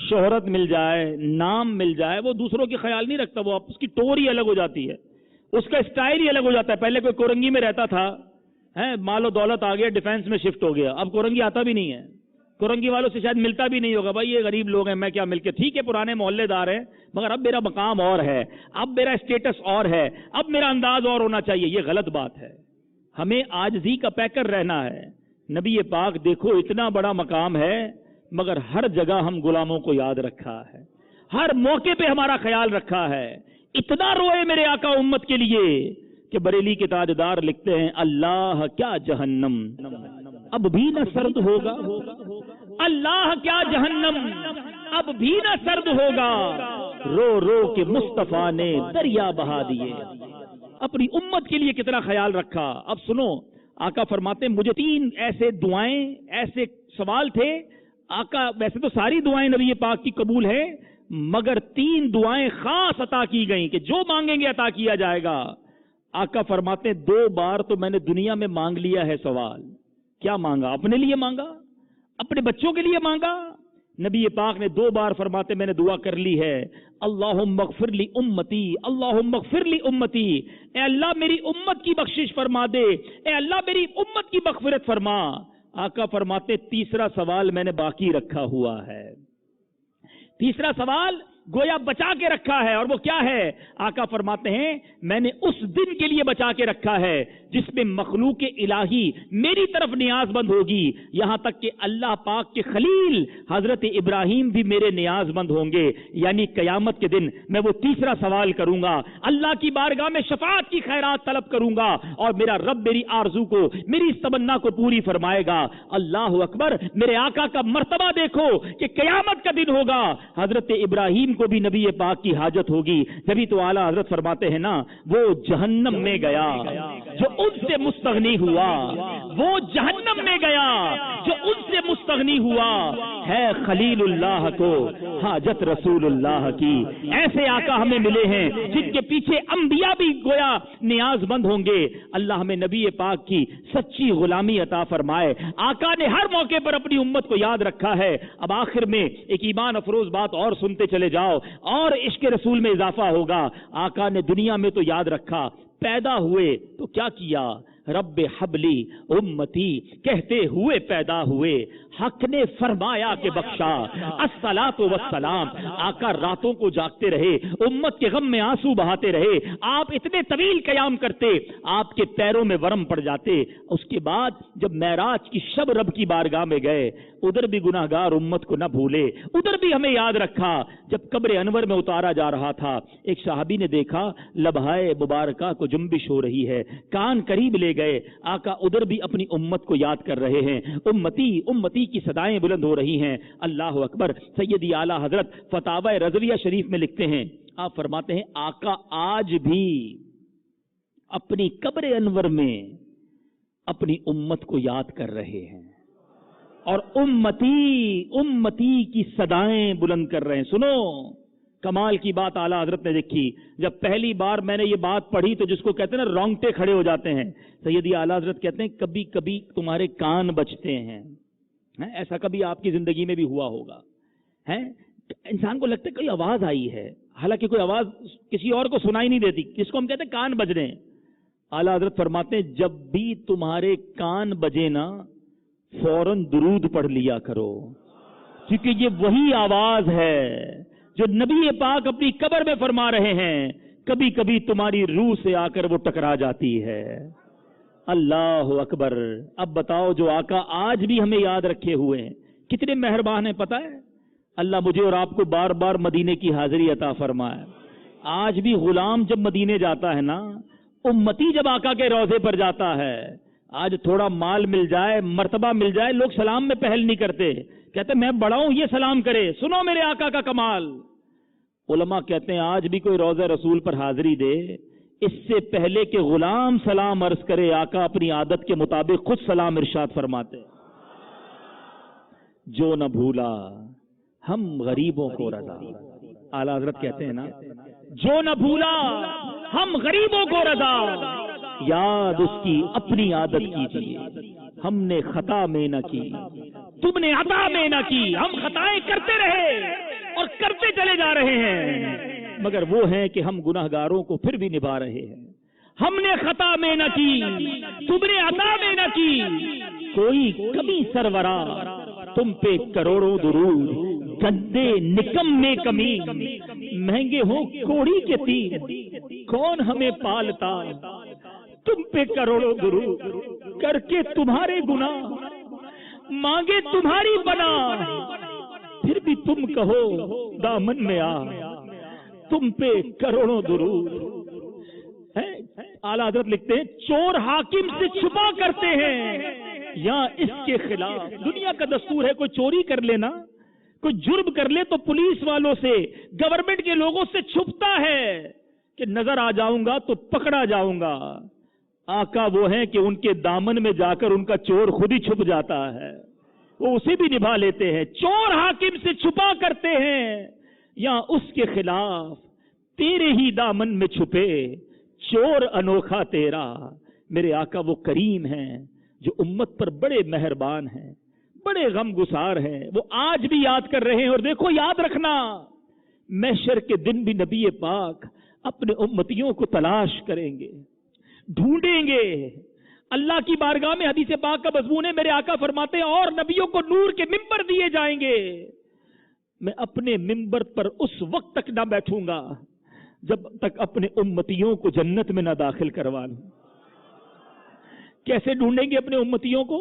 شہرت مل جائے، نام مل جائے، وہ دوسروں کی خیال نہیں رکھتا، وہ اس کی ٹور ہی الگ ہو جاتی ہے، اس کا اسٹائل ہی الگ ہو جاتا ہے۔ پہلے کوئی کورنگی میں رہتا تھا، مال و دولت آ گیا، ڈیفینس میں شفٹ ہو گیا، اب کورنگی آتا بھی نہیں ہے، کورنگی والوں سے شاید ملتا بھی نہیں ہوگا، بھائی یہ غریب لوگ ہیں میں کیا مل کے، ٹھیک ہے پرانے محلے دار ہیں مگر اب میرا مقام اور ہے، اب میرا اسٹیٹس اور ہے، اب میرا انداز اور ہونا چاہیے۔ یہ غلط بات ہے، ہمیں عاجزی کا پیکر رہنا ہے۔ نبی پاک دیکھو اتنا بڑا مقام ہے مگر ہر جگہ ہم غلاموں کو یاد رکھا ہے، ہر موقع پہ ہمارا خیال رکھا ہے۔ اتنا روئے میرے آقا امت کے لیے کہ بریلی کے تاجدار لکھتے ہیں اللہ کیا جہنم اب بھی نہ سرد ہوگا، اللہ کیا جہنم اب بھی نہ سرد ہوگا، رو رو کے مصطفیٰ نے دریا بہا دیے۔ اپنی امت کے لیے کتنا خیال رکھا۔ اب سنو، آقا فرماتے ہیں مجھے 3 ایسے دعائیں، ایسے سوال تھے۔ آقا ویسے تو ساری دعائیں نبی پاک کی قبول ہیں مگر 3 دعائیں خاص عطا کی گئیں کہ جو مانگیں گے عطا کیا جائے گا۔ آقا فرماتے ہیں 2 بار تو میں نے دنیا میں مانگ لیا ہے سوال۔ کیا مانگا؟ اپنے لیے مانگا، اپنے بچوں کے لیے مانگا۔ نبی پاک نے 2 بار فرماتے میں نے دعا کر لی ہے، اللہم اغفر لی امتی، اللہم اغفر لی امتی، اے اللہ میری امت کی بخشش فرما دے، اے اللہ میری امت کی مغفرت فرما۔ آقا فرماتے 3 سوال میں نے باقی رکھا ہوا ہے، 3 سوال گویا بچا کے رکھا ہے، اور وہ کیا ہے؟ آقا فرماتے ہیں میں نے اس دن کے لیے بچا کے رکھا ہے جس میں مخلوق الہی میری طرف نیاز مند ہوگی، یہاں تک کہ اللہ پاک کے خلیل حضرت ابراہیم بھی میرے نیاز مند ہوں گے، یعنی قیامت کے دن میں وہ 3 سوال کروں گا، اللہ کی بارگاہ میں شفاعت کی خیرات طلب کروں گا، اور میرا رب میری آرزو کو، میری اس تمنا کو پوری فرمائے گا۔ اللہ اکبر، میرے آقا کا مرتبہ دیکھو کہ قیامت کا دن ہوگا، حضرت ابراہیم کو بھی نبی پاک کی حاجت ہوگی، جبھی تو اعلیٰ حضرت فرماتے ہیں نا وہ جہنم میں گیا جو ان سے مستغنی ہوا، وہ جہنم میں گیا جو ان سے مستغنی ہوا، ہے خلیل اللہ کو حاجت رسول اللہ کی۔ ایسے آقا ہمیں ملے ہیں جن کے پیچھے انبیاء بھی گویا نیاز مند ہوں گے۔ اللہ ہمیں نبی پاک کی سچی غلامی عطا فرمائے۔ آقا نے ہر موقع پر اپنی امت کو یاد رکھا ہے۔ اب آخر میں ایک ایمان افروز بات اور سنتے چلے جاؤ اور عشق رسول میں اضافہ ہوگا۔ آقا نے دنیا میں تو یاد رکھا، پیدا ہوئے تو کیا کیا؟ رب حبلی امتی کہتے ہوئے پیدا ہوئے، حق نے فرمایا کہ بخشا الصلاۃ والسلام۔ آقا راتوں کو جاگتے رہے، امت کے غم میں آنسو بہاتے رہے، آپ اتنے طویل قیام کرتے آپ کے پیروں میں ورم پڑ جاتے۔ اس کے بعد جب معراج کی شب رب کی بارگاہ میں گئے، ادھر بھی گناہگار امت کو نہ بھولے، ادھر بھی ہمیں یاد رکھا۔ جب قبر انور میں اتارا جا رہا تھا، ایک صحابی نے دیکھا لبہائے مبارکہ کو جنبش ہو رہی ہے، کان قریب لے گئے، آقا ادھر بھی اپنی امت کو یاد کر رہے ہیں، امتی امتی کی صدائیں بلند ہو رہی ہیں۔ اللہ اکبر۔ سیدی اعلیٰ حضرت فتاوی رضویہ شریف میں لکھتے ہیں، آپ فرماتے ہیں آقا آج بھی اپنی قبر انور میں اپنی امت کو یاد کر رہے ہیں اور امتی امتی کی صدائیں بلند کر رہے ہیں۔ سنو، کمال کی بات اعلیٰ حضرت نے دیکھی. جب پہلی بار میں نے یہ بات پڑھی تو جس کو کہتے ہیں نا رونگٹے کھڑے ہو جاتے ہیں, سیدی اعلیٰ حضرت کہتے ہیں کبھی کبھی تمہارے کان بجتے ہیں. ایسا کبھی آپ کی زندگی میں بھی ہوا ہوگا, انسان کو لگتا ہے کوئی آواز آئی ہے, حالانکہ کوئی آواز کسی اور کو سنائی نہیں دیتی, جس کو ہم کہتے ہیں کان بج رہے ہیں. اعلیٰ حضرت فرماتے ہیں جب بھی تمہارے کان بجے نا فوراً درود پڑھ لیا کرو, کیونکہ یہ وہی آواز ہے جو نبی پاک اپنی قبر میں فرما رہے ہیں کبھی کبھی تمہاری روح سے آ کر وہ ٹکرا جاتی ہے. اللہ اکبر. اب بتاؤ جو آقا آج بھی ہمیں یاد رکھے ہوئے ہیں کتنے مہربان ہیں. پتہ ہے اللہ مجھے اور آپ کو بار بار مدینے کی حاضری عطا فرمائے. آج بھی غلام جب مدینے جاتا ہے نا, امتی جب آقا کے روضے پر جاتا ہے, آج تھوڑا مال مل جائے, مرتبہ مل جائے, لوگ سلام میں پہل نہیں کرتے, کہتے میں بڑا ہوں یہ سلام کرے. سنو میرے آقا کا کمال. علماء کہتے ہیں آج بھی کوئی روضہ رسول پر حاضری دے, اس سے پہلے کہ غلام سلام عرض کرے آقا اپنی عادت کے مطابق خود سلام ارشاد فرماتے. جو نہ بھولا ہم غریبوں کو رضا. اعلیٰ حضرت کہتے ہیں نا جو نہ بھولا ہم غریبوں کو رضا, یاد اس کی اپنی عادت کیجیے. ہم نے خطا میں نہ کی تم نے عطا میں نہ کی. ہم خطائیں کرتے رہے اور کرتے چلے جا رہے ہیں, مگر وہ ہیں کہ ہم گناہگاروں کو پھر بھی نبھا رہے ہیں. ہم نے خطا میں نہ کی تم نے عطا میں نہ کی. کوئی کمی سرورا تم پہ کروڑوں درود, گندے نکم میں کمی مہنگے ہوں کوڑی کے تیر, کون ہمیں پالتا تم پہ کروڑوں درود, کر کے تمہارے گناہ مانگے تمہاری بنا, پھر بھی تم کہو دامن میں آ تم پہ کروڑوں درود. اعلیٰ حضرت لکھتے ہیں چور حاکم سے چھپا کرتے ہیں یا اس کے خلاف. دنیا کا دستور ہے کوئی چوری کر لینا, کوئی جرم کر لے تو پولیس والوں سے, گورنمنٹ کے لوگوں سے چھپتا ہے کہ نظر آ جاؤں گا تو پکڑا جاؤں گا. آقا وہ ہیں کہ ان کے دامن میں جا کر ان کا چور خود ہی چھپ جاتا ہے, وہ اسے بھی نبھا لیتے ہیں. چور حاکم سے چھپا کرتے ہیں یا اس کے خلاف تیرے ہی دامن میں چھپے چور انوکھا تیرا. میرے آقا وہ کریم ہیں جو امت پر بڑے مہربان ہیں, بڑے غم گسار ہیں. وہ آج بھی یاد کر رہے ہیں. اور دیکھو یاد رکھنا محشر کے دن بھی نبی پاک اپنے امتیوں کو تلاش کریں گے, ڈھونڈیں گے. اللہ کی بارگاہ میں حدیث پاک کا مضمون ہے, میرے آقا فرماتے ہیں اور نبیوں کو نور کے ممبر دیے جائیں گے. میں اپنے ممبر پر اس وقت تک نہ بیٹھوں گا جب تک اپنے امتیوں کو جنت میں نہ داخل کروا لوں. کیسے ڈھونڈیں گے اپنے امتیوں کو؟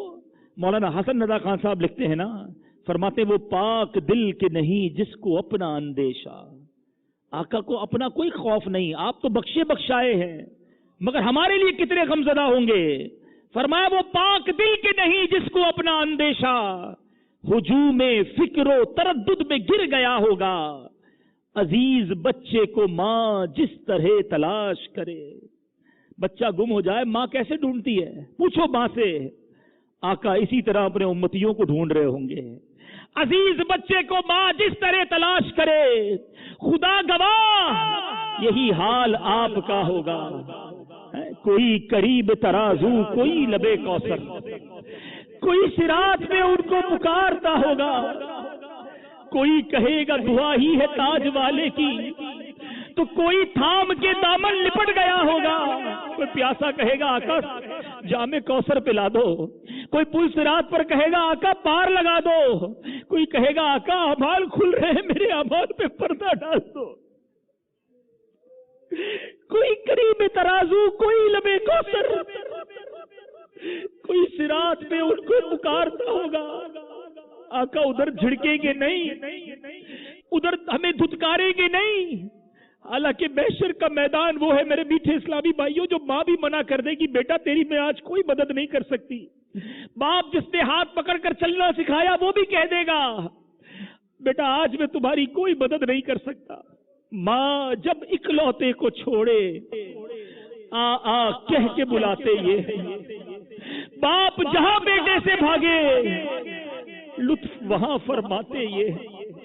مولانا حسن رضا خان صاحب لکھتے ہیں نا, فرماتے وہ پاک دل کے نہیں جس کو اپنا اندیشہ. آقا کو اپنا کوئی خوف نہیں, آپ تو بخشے بخشائے ہیں, مگر ہمارے لیے کتنے غمزدہ ہوں گے. فرمایا وہ پاک دل کے نہیں جس کو اپنا اندیشہ, ہجوم فکر و تردد میں گر گیا ہوگا. عزیز بچے کو ماں جس طرح تلاش کرے. بچہ گم ہو جائے ماں کیسے ڈھونڈتی ہے, پوچھو ماں سے. آقا اسی طرح اپنے امتیوں کو ڈھونڈ رہے ہوں گے. عزیز بچے کو ماں جس طرح تلاش کرے, خدا گواہ یہی حال آپ کا ہوگا. کوئی قریب ترازو کوئی لبے کوثر, کوئی صراط میں ان کو پکارتا ہوگا. کوئی کہے گا دعا ہی ہے تاج والے کی, تو کوئی تھام کے دامن لپٹ گیا ہوگا. کوئی پیاسا کہے گا آقا جام کوثر پلا دو. کوئی پل صراط پر کہے گا آقا پار لگا دو. کوئی کہے گا آقا اعمال کھل رہے ہیں میرے اعمال پہ پردہ ڈال دو. کوئی قریب ترازو کوئی لبے کوثر, کوئی صراط پہ ان کو پکارتا ہوگا. آقا ادھر جھڑکیں گے نہیں, ادھر ہمیں دھتکاریں گے نہیں. حالانکہ محشر کا میدان وہ ہے میرے میٹھے اسلامی بھائیوں جو ماں بھی منع کر دے گی بیٹا تیری میں آج کوئی مدد نہیں کر سکتی. باپ جس نے ہاتھ پکڑ کر چلنا سکھایا وہ بھی کہہ دے گا بیٹا آج میں تمہاری کوئی مدد نہیں کر سکتا. ماں جب اکلوتے کو چھوڑے آ آ کہہ کے بلاتے یہ. باپ جہاں بیٹے سے بھاگے لطف وہاں فرماتے یہ.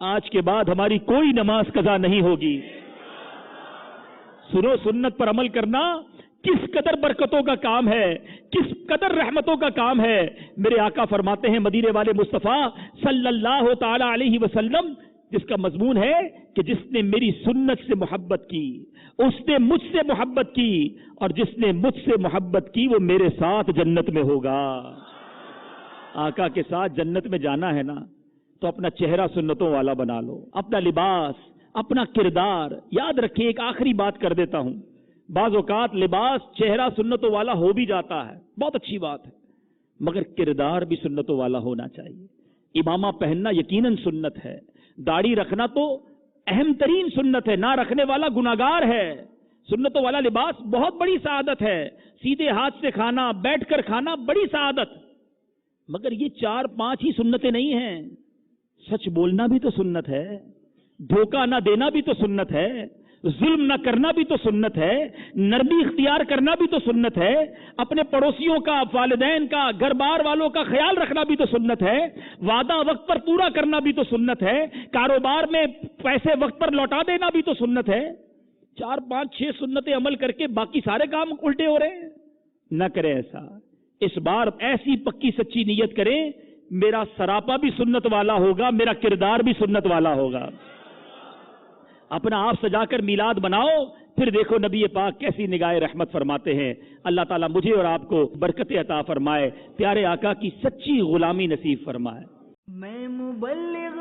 آج کے بعد ہماری کوئی نماز قضا نہیں ہوگی. سنو سنت پر عمل کرنا کس قدر برکتوں کا کام ہے, کس قدر رحمتوں کا کام ہے. میرے آقا فرماتے ہیں مدینے والے مصطفیٰ صلی اللہ تعالی علیہ وسلم, جس کا مضمون ہے کہ جس نے میری سنت سے محبت کی اس نے مجھ سے محبت کی, اور جس نے مجھ سے محبت کی وہ میرے ساتھ جنت میں ہوگا. آقا کے ساتھ جنت میں جانا ہے نا تو اپنا چہرہ سنتوں والا بنا لو, اپنا لباس, اپنا کردار. یاد رکھیں, ایک آخری بات کر دیتا ہوں, بعض اوقات لباس چہرہ سنتوں والا ہو بھی جاتا ہے, بہت اچھی بات ہے, مگر کردار بھی سنتوں والا ہونا چاہیے. امامہ پہننا یقیناً سنت ہے, داڑھی رکھنا تو اہم ترین سنت ہے, نہ رکھنے والا گناہگار ہے. سنتوں والا لباس بہت بڑی سعادت ہے, سیدھے ہاتھ سے کھانا, بیٹھ کر کھانا بڑی سعادت. مگر یہ 4-5 ہی سنتیں نہیں ہیں. سچ بولنا بھی تو سنت ہے, دھوکہ نہ دینا بھی تو سنت ہے, ظلم نہ کرنا بھی تو سنت ہے, نرمی اختیار کرنا بھی تو سنت ہے, اپنے پڑوسیوں کا, والدین کا, گھر بار والوں کا خیال رکھنا بھی تو سنت ہے, وعدہ وقت پر پورا کرنا بھی تو سنت ہے, کاروبار میں پیسے وقت پر لوٹا دینا بھی تو سنت ہے. 4-5-6 سنتیں عمل کر کے باقی سارے کام الٹے ہو رہے ہیں. نہ کریں ایسا. اس بار ایسی پکی سچی نیت کریں, میرا سراپا بھی سنت والا ہوگا, میرا کردار بھی سنت والا ہوگا. اپنا آپ سجا کر میلاد بناؤ, پھر دیکھو نبی پاک کیسی نگاہ رحمت فرماتے ہیں. اللہ تعالیٰ مجھے اور آپ کو برکت عطا فرمائے, پیارے آقا کی سچی غلامی نصیب فرمائے. میں مبلغ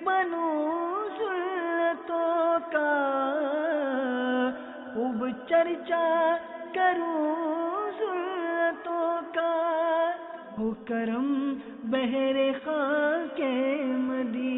بنوں سنتوں کا, خوب چرچا کروں سنتوں کا, ہو کرم بہر خاک مدینہ.